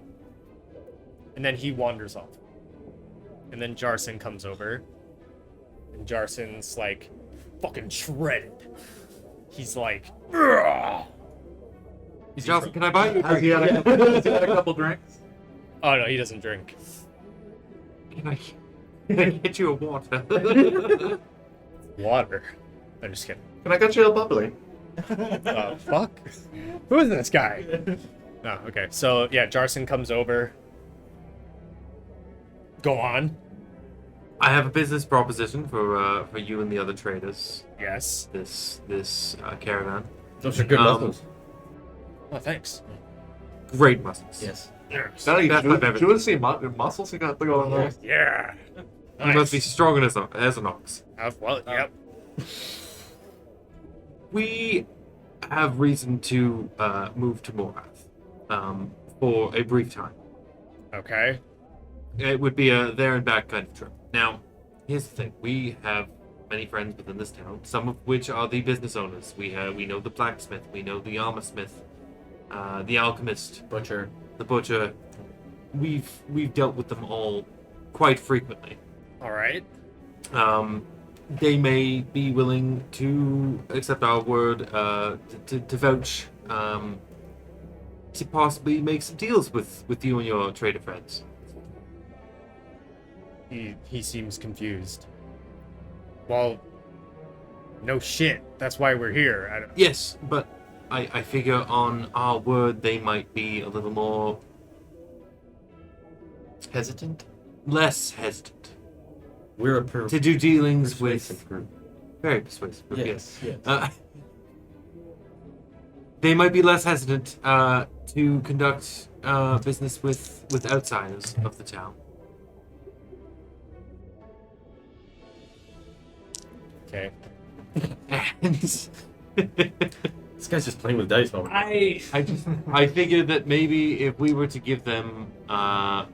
And then he wanders off. And then Jarson comes over. And Jarson's like, fucking shredded. He's like, ugh. Johnson, can I buy you? Has he had a couple drinks? Oh no, he doesn't drink. Can I get you a water? Water. I'm just kidding. Can I get you a bubbly? Fuck? Who is this guy? No, okay. So, yeah, Jarson comes over. Go on. I have a business proposition for you and the other traders. Yes. This caravan. Those are good muscles. Oh, thanks. Great muscles. Yes. Daddy, That's my favorite. juicy muscles you got going there. Yeah. You must be strong as an ox. Well, yep. We have reason to move to Morath for a brief time. Okay. It would be a there and back kind of trip. Now, here's the thing: we have many friends within this town, some of which are the business owners. We know the blacksmith, we know the armor smith, the alchemist, Butcher. the butcher. We've dealt with them all quite frequently. All right. They may be willing to accept our word to vouch to possibly make some deals with you and your trader friends. He seems confused. Well, no shit. That's why we're here. I don't... Yes, but I figure on our word they might be a little more Hesitant? less hesitant We're to do dealings with. persuasive group. Very persuasive. Group, Yes. They might be less hesitant to conduct business with outsiders of the town. Okay. And This guy's just playing with dice while we're I figured that maybe if we were to give them a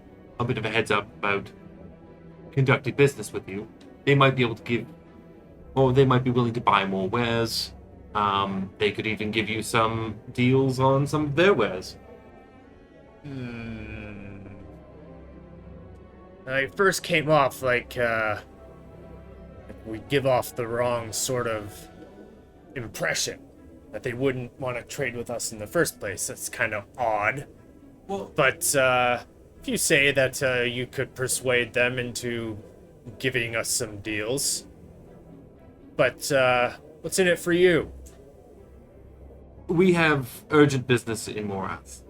bit of a heads up about conducting business with you, they might be able to give, or they might be willing to buy more wares. They could even give you some deals on some of their wares. It first came off like we give off the wrong sort of impression that they wouldn't want to trade with us in the first place. That's kind of odd. Well, But if you say that you could persuade them into giving us some deals, but what's in it for you? we have urgent business in Morath.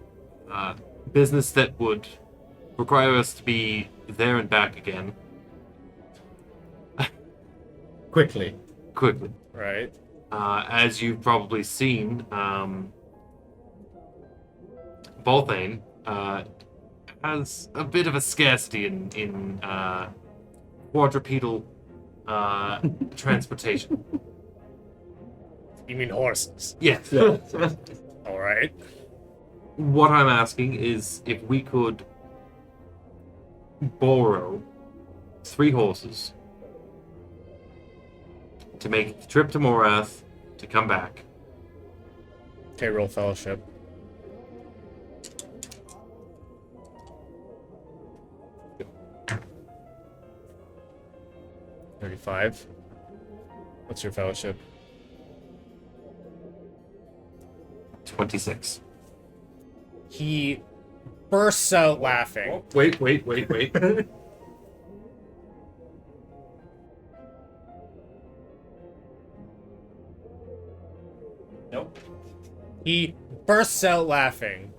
Business that would require us to be there and back again quickly. quickly. Right. As you've probably seen, Balthane has a bit of a scarcity in quadrupedal transportation. You mean horses? Yes. All right. What I'm asking is if we could borrow 3 horses to make the trip to Morath to come back. Okay, roll fellowship. $35. What's your fellowship? 26. He bursts out laughing. Wait. Nope. He bursts out laughing.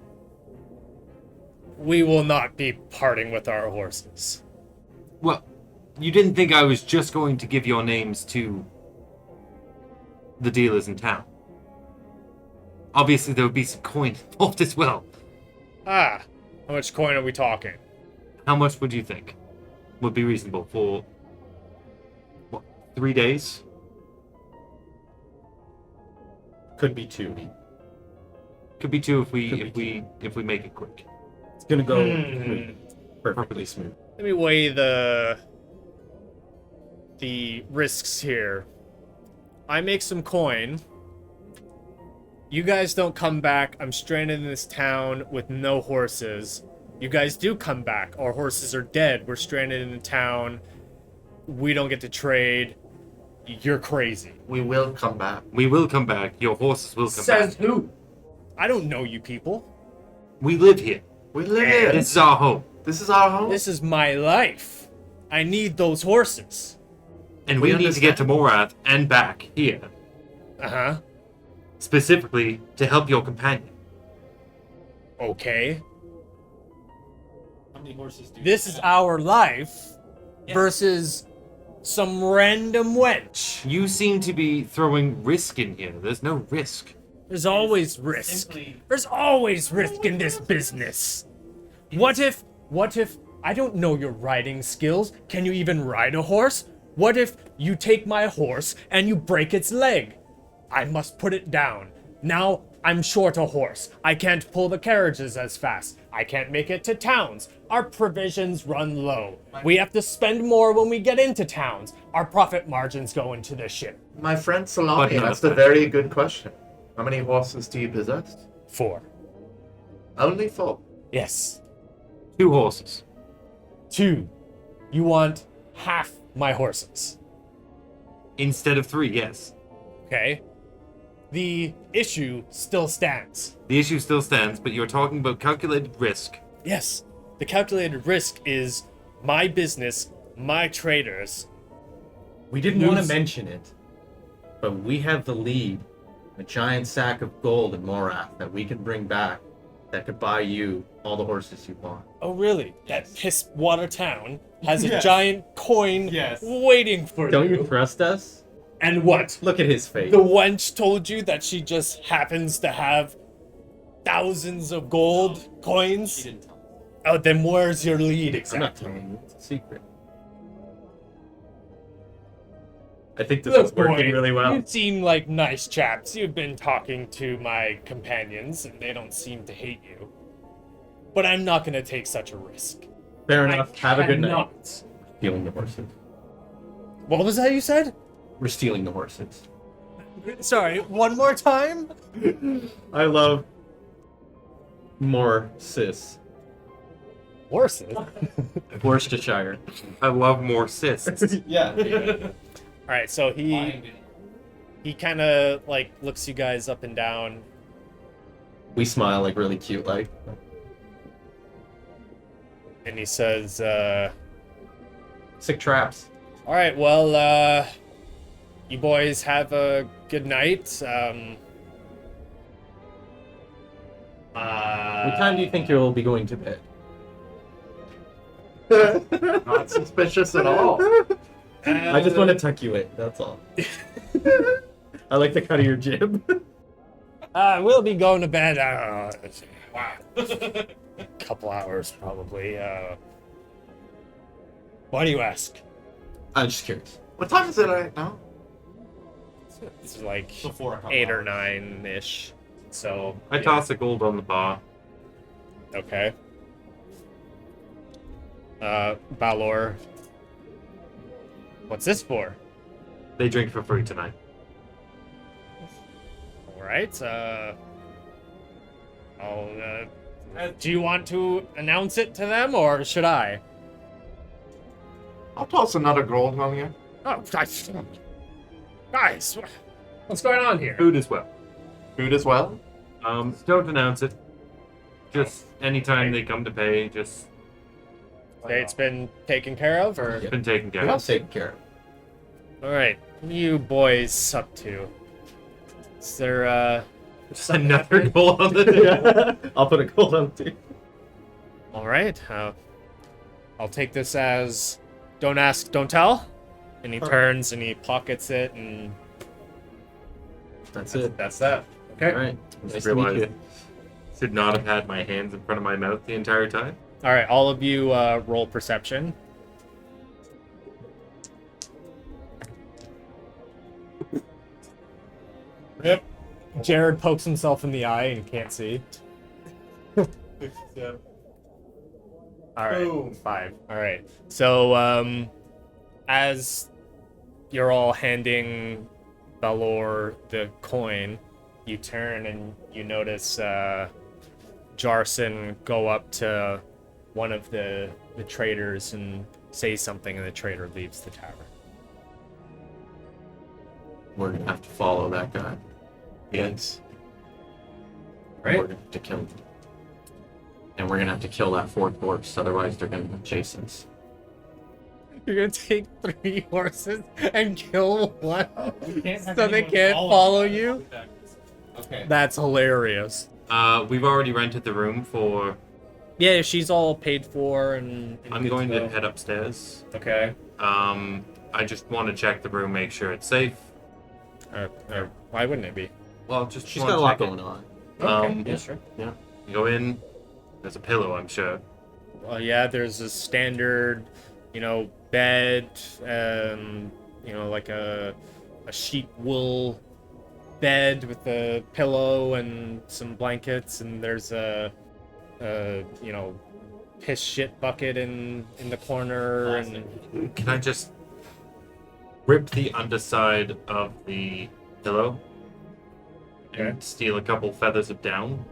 We will not be parting with our horses. Well, you didn't think I was just going to give your names to the dealers in town. Obviously, there would be some coin involved as well. Ah, how much coin are we talking? How much would you think would be reasonable for, what, 3 days? Could be 2. Could be 2 Could be if we make it quick. It's gonna go smooth. Perfectly smooth. Let me weigh the risks here. I make some coin. You guys don't come back. I'm stranded in this town with no horses. You guys do come back. Our horses are dead. We're stranded in the town. We don't get to trade. You're crazy. We will come back. We will come back. Your horses will come Says back. who? I don't know you people. We live here. We live here. This is our home. This is our home. This is my life. I need those horses. And We we need to get to Morath and back here. Uh-huh. Specifically to help your companion. Okay. How many horses do you This is have? our life Yeah. versus some random wench. You seem to be throwing risk in here. There's no risk. There's always risk. Simply, There's always risk in this business. What if I don't know your riding skills? Can you even ride a horse? What if you take my horse and you break its leg? I must put it down. Now I'm short a horse. I can't pull the carriages as fast. I can't make it to towns. Our provisions run low. We have to spend more when we get into towns. Our profit margins go into the ship. My friend Salami But asked a very good question. How many horses do you possess? 4. Only 4. Yes. 2 horses. 2. You want half my horses. Instead of 3, yes. Okay? The issue still stands. The issue still stands, but you're talking about calculated risk. Yes, the calculated risk is my business, my traders. We didn't want to Lose- mention it, but we have the lead, a giant sack of gold in Morath that we can bring back that could buy you all the horses you want. Oh, really? Yes. That Pisswater town has a Yes. giant coin Yes. waiting for Don't you. you trust us? And what? Look at his face. The wench told you that she just happens to have thousands of gold coins? She didn't tell me. Oh, then where's your lead I'm not exactly? telling you. It's a secret. I think this Look, is working boy, really well. You seem like nice chaps. You've been talking to my companions, and they don't seem to hate you. But I'm not going to take such a risk. Fair enough. Have a good night. Cannot. Stealing the horses. What was that you said? We're stealing the horses. Sorry, one more time? I love more cis. Horses? Worcestershire. I love more cysts. Yeah. Alright, so he kind of, like, looks you guys up and down. We smile like really cute, like. And he says, Sick traps. alright, well, you boys have a good night. What time do you think you'll be going to bed? Not suspicious at all. I just want to tuck you in, that's all. I like the cut of your jib. We'll be going to bed, wow. A couple hours, probably. Why do you ask? I'm just curious. What time is it right now? This is like Before a couple 8 or hours. 9-ish. So, I toss a gold on the bar. okay. Balor. What's this for? They drink for free tonight. Alright, do you want to announce it to them, or should I? I'll toss another gold on you. Oh, guys, what's going on here? Food as well. Food as well. Don't announce it. Just anytime they come to pay, just It's been taken care of, or? it's been taken care I'll of. take care of. Alright, what are you boys up to? Is there, Just another gold on the table. Yeah. I'll put a gold on too. Alright, I'll take this as don't ask, don't tell. And he turns and he pockets it, and That's it. that's that. Okay. Alright. I Nice just to meet realized you. should not have had my hands in front of my mouth the entire time. Alright, all of you roll perception. Yep. Jared pokes himself in the eye and can't see. Yeah. Alright, Boom. 5. Alright. So, as you're all handing Balor the coin, you turn and you notice Jarson go up to one of the traders and say something, and the trader leaves the tavern. We're gonna have to follow that guy. Yes. Right. We're gonna have to kill him. And we're gonna have to kill that fourth horse, otherwise they're gonna chase us. You're gonna take 3 horses and kill one Can't have so they anyone can't follow you? Okay. That's hilarious. We've already rented the room for. Yeah, she's all paid for and I'm good going to go. head upstairs. Okay. I just want to check the room, make sure it's safe. Why wouldn't it be? Well, just She's wanna got a lot check it. going on. Okay, Yeah. sure. You go in. There's a pillow, I'm sure. Well, yeah, there's a standard, bed, like a sheep wool bed with a pillow and some blankets, and there's a piss shit bucket in the corner, and Can I just rip the underside of the pillow and Okay. steal a couple feathers of down?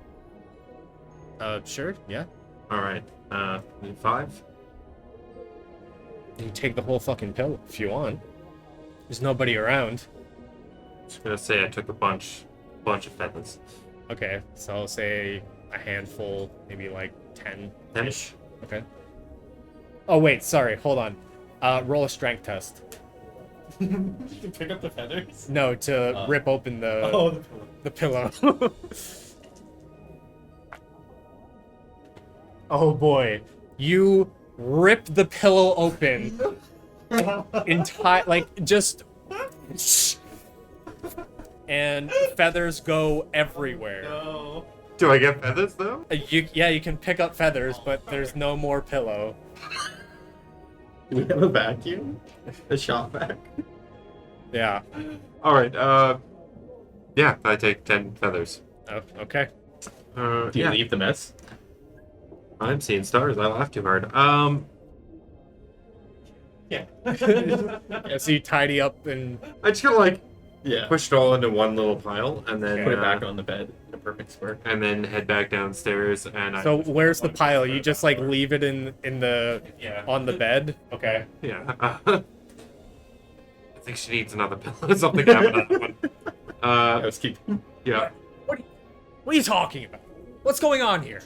sure, yeah. All right. Need 5. You can take the whole fucking pillow if you want. There's nobody around. Just gonna say I took a bunch of feathers. Okay, so I'll say a handful, maybe like 10. 10-ish. Okay. Oh wait, sorry, hold on. Roll a strength test. You pick up the feathers? No, to rip open the Oh, the pillow. pillow. Oh boy, you rip the pillow open, just, and feathers go everywhere. No. Do I get feathers though? You can pick up feathers, but there's no more pillow. Do we have a vacuum? A shop vac? Yeah. All right. Yeah, I take 10 feathers. Oh, okay. Do you Yeah, leave the mess? I'm seeing stars. I laughed too hard. Yeah. Yeah, so you tidy up and I just kind of like Yeah. push it all into one little pile, and then Put it back on the bed in a perfect square. and then head back downstairs. And so where's the pile? You just like leave it in the Yeah. on the bed? Okay. yeah. I think she needs another pillow. Something happened on that one. Housekeeping. Yeah. What are you talking about? What's going on here?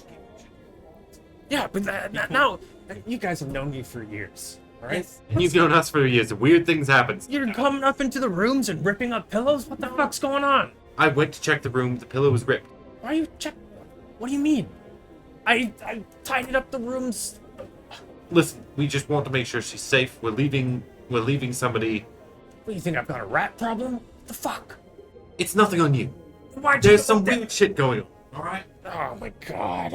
Yeah, but now you guys have known me for years, all right? And you've known us for years. Weird things happen. You're coming up into the rooms and ripping up pillows? What the fuck's going on? I went to check the room. The pillow was ripped. Why are you check? What do you mean? I tidied up the rooms. Listen, we just want to make sure she's safe. We're leaving somebody. What do you think? I've got a rat problem? What the fuck? It's nothing on you. Why'd you? There's some weird shit going on. All right. Oh my god.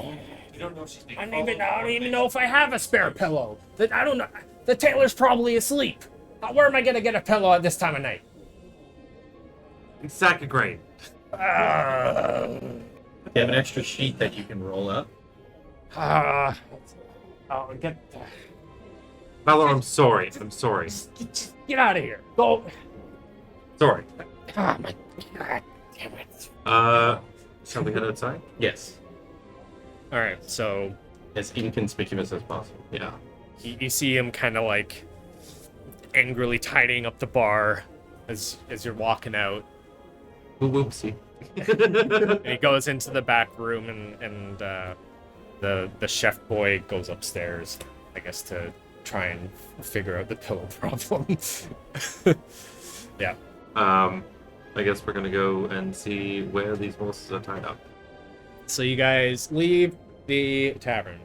You don't know if she's being I don't even know if I have a spare pillow. I don't know. The tailor's probably asleep. Where am I gonna get a pillow at this time of night? Sack of grain. You have an extra sheet that you can roll up. I'll get. Valor, I'm sorry. I'm sorry. Just get out of here. Go. Sorry. Oh my god. Damn it. Shall we head outside? Yes. All right. So As inconspicuous as possible. Yeah. you see him kind of like angrily tidying up the bar as you're walking out. Whoopsie. And he goes into the back room, and the chef boy goes upstairs, I guess, to try and figure out the pillow problem. Yeah. I guess we're gonna go and see where these horses are tied up. So you guys leave the tavern.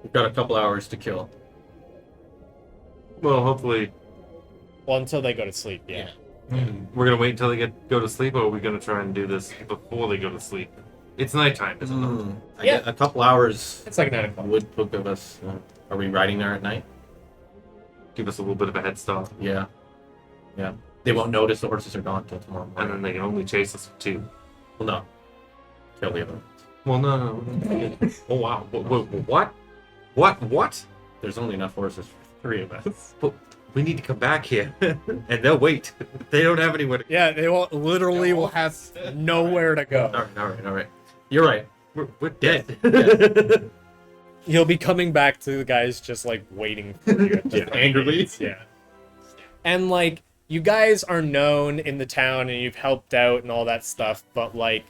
We've got a couple hours to kill. Well, hopefully Well, until they go to sleep. Yeah. we're gonna wait until they go to sleep, or are we gonna try and do this before they go to sleep? It's nighttime, isn't it? I get a couple hours It's like 9 o'clock. would give us. Are we riding there at night? Give us a little bit of a head start, Yeah. Yeah. They won't notice the horses are gone till tomorrow and morning. then they can only chase us for 2. Well, no. Kill the other ones. Well, no. Oh wow. What? What? There's only enough horses for 3 of us. But we need to come back here, and they'll wait. They don't have anywhere to. Yeah, they will literally will have nowhere to go. All right. You're right. We're dead. He'll be coming back to the guys just like waiting for you. At the front angrily. gates, yeah. And like you guys are known in the town and you've helped out and all that stuff, but like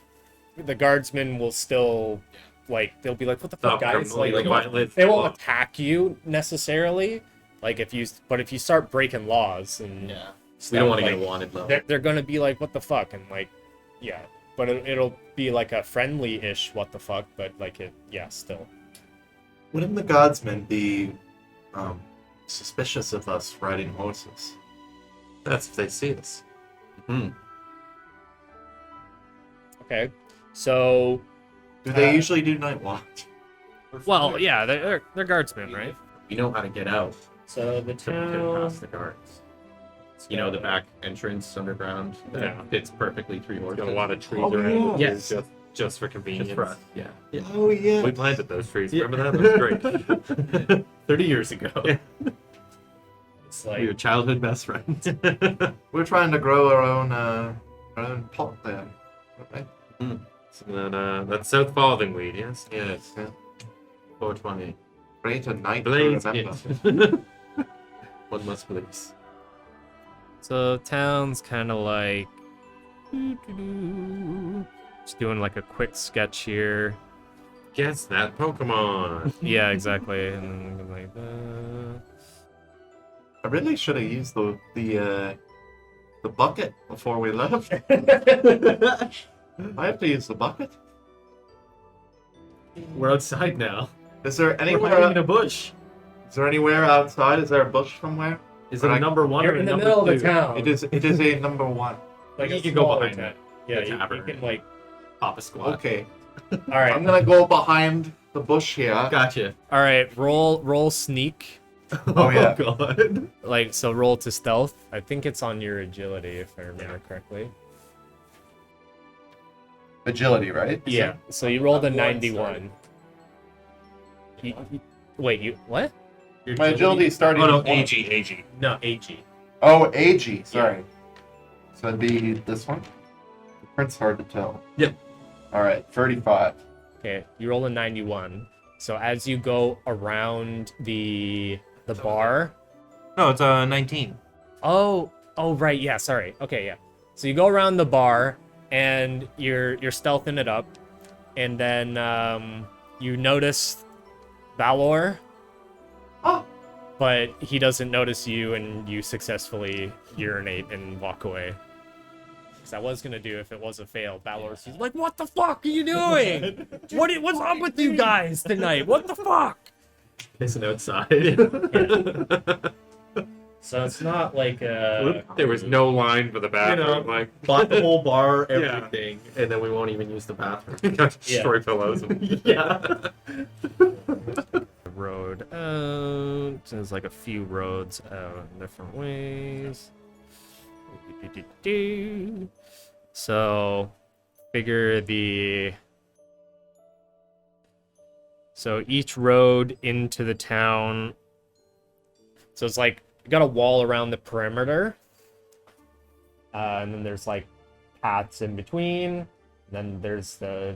the guardsmen will still like they'll be like, "What the fuck, guys?" Like, they won't attack you necessarily. Like if you start breaking laws and Yeah. We don't want to like, get a wanted level. they're gonna be like, "What the fuck?" and like, yeah. But it'll be like a friendly-ish "what the fuck," but like still. Wouldn't the guardsmen be suspicious of us riding horses? That's if they see us. Okay, so Do they usually do night watch? well, yeah, they're guardsmen, right? We know how to get out. So the To get past the guards. You know the back entrance underground that Yeah. fits perfectly 3 horses. Got a lot of trees Oh, around. yeah. Yes. Just for convenience. Just for us. Yeah. Oh yeah. We planted those trees. Yeah. Remember that? That was great. 30 years ago. Yeah. It's We were like childhood best friends. We're trying to grow our own pot there. Right? So that's South Farthingweed, yes? Yes. Yeah. 420. Great a night Blades, to remember. One must please. so town's kind of like just doing like a quick sketch here. Guess that Pokemon. Yeah, exactly, and then like that. I really should have used the bucket before we left. I have to use the bucket. We're outside now. Is there We're hiding anywhere? in a bush. Is there anywhere outside? Is there a bush somewhere? Is it a number one You're or a in the number middle two? of the town. It is a number one. Like You a can go smaller behind town. it. Yeah, The you tavern. can like. Pop a squat. Okay. All right. I'm gonna go behind the bush here. Gotcha. All right. Roll sneak. Oh, yeah. God. Like so. Roll to stealth. I think it's on your agility if I remember correctly. Agility, right? Yeah. So you rolled a I'm one, 91. Wait. You what? Your My agility started. Oh no, with one. AG. No, AG. Oh, AG. Sorry. So it'd be this one. The print's hard to tell. Yep. All right, 35. Okay. You roll a 91. So as you go around the bar. No, it's 19. Oh, right, yeah, sorry. Okay, yeah. So you go around the bar and you're stealthing it up, and then you notice Valor, Oh. but he doesn't notice you, and you successfully urinate and walk away. Because I was gonna do if it was a fail. Valor's like, "What the fuck are you doing? What's up with you guys tonight? What the fuck?" Pissing outside. So it's not like There was no line for the bathroom. Like, Bought the whole bar, everything, and then we won't even use the bathroom. got destroyed pillows. And... Yeah. road out. There's like a few roads out in different ways. So figure so each road into the town. So it's like you got a wall around the perimeter. And then there's like paths in between. Then there's the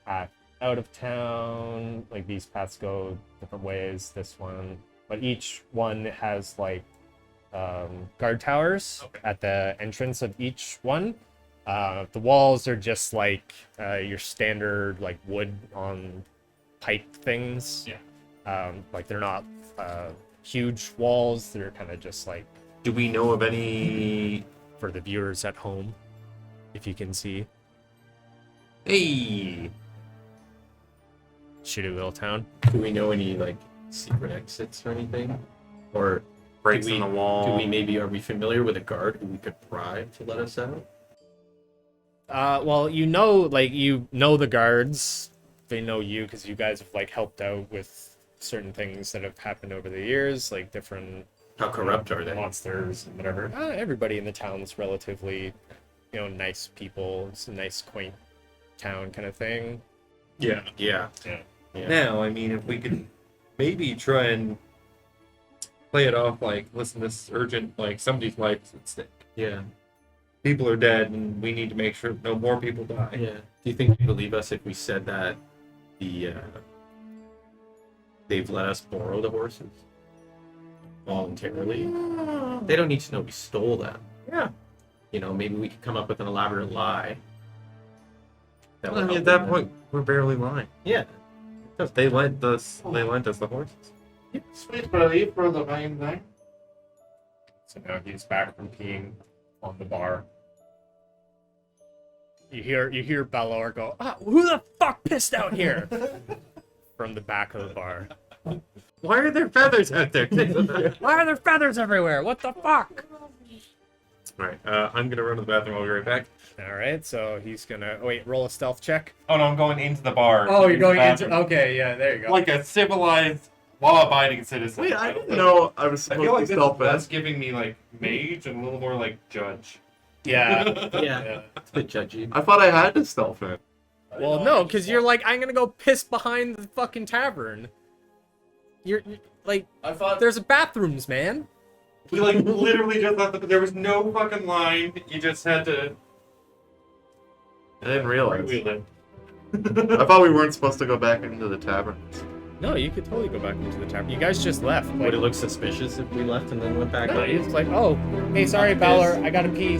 path out of town. Like these paths go different ways. This one, but each one has like guard towers at the entrance of each one. The walls are just like your standard like wood on pipe things. Like they're not huge walls. They're kind of just like Do we know of any? for the viewers at home, if you can see. Hey, Shitty little town. Do we know any like secret exits or anything? Or breaks do we, in the wall. are we familiar with a guard who we could bribe to let us out? Well, you know the guards. They know you because you guys have like helped out with certain things that have happened over the years, like different How corrupt are they? monsters and whatever. Everybody in the town's relatively, nice people. It's a nice, quaint town kind of thing. Yeah. Now, I mean, if we could maybe try and play it off like, listen, this is urgent, like somebody's life's at stake. Yeah. People are dead, and we need to make sure no more people die. Yeah. Do you think they believe us if we said that they've let us borrow the horses voluntarily? They don't need to know we stole them. Yeah. Maybe we could come up with an elaborate lie. That I would mean, at help that them. point, we're barely lying. Yeah. They lent us the horses. Sweet buddy for the main thing. So now he's back from peeing on the bar. You hear Balor go, "Who the fuck pissed out here?" from the back of the bar. Why are there feathers out there? Why are there feathers everywhere? What the fuck? Alright, I'm gonna run to the bathroom. I'll be right back. All right, so he's gonna roll a stealth check. Oh no, I'm going into the bar. Oh, you're Use the going bathroom. into. Okay, yeah, there you go. Like a civilized, law-abiding citizen. Wait, I didn't know I was I supposed feel like to stealth that's that. giving me like mage and a little more like judge. Yeah. Yeah. It's a bit judgy. I thought I had to stealth it. Well, no, because you're like, I'm gonna go piss behind the fucking tavern. You're like, I thought there's bathrooms, man. We like literally just thought that there was no fucking line. You just had to I didn't realize. freewheel it. I thought we weren't supposed to go back into the tavern. No, you could totally go back into the tavern. You guys just left. Would it look suspicious if we left and then went back? No, in? it's like, oh, hey, sorry, Balor, I gotta pee.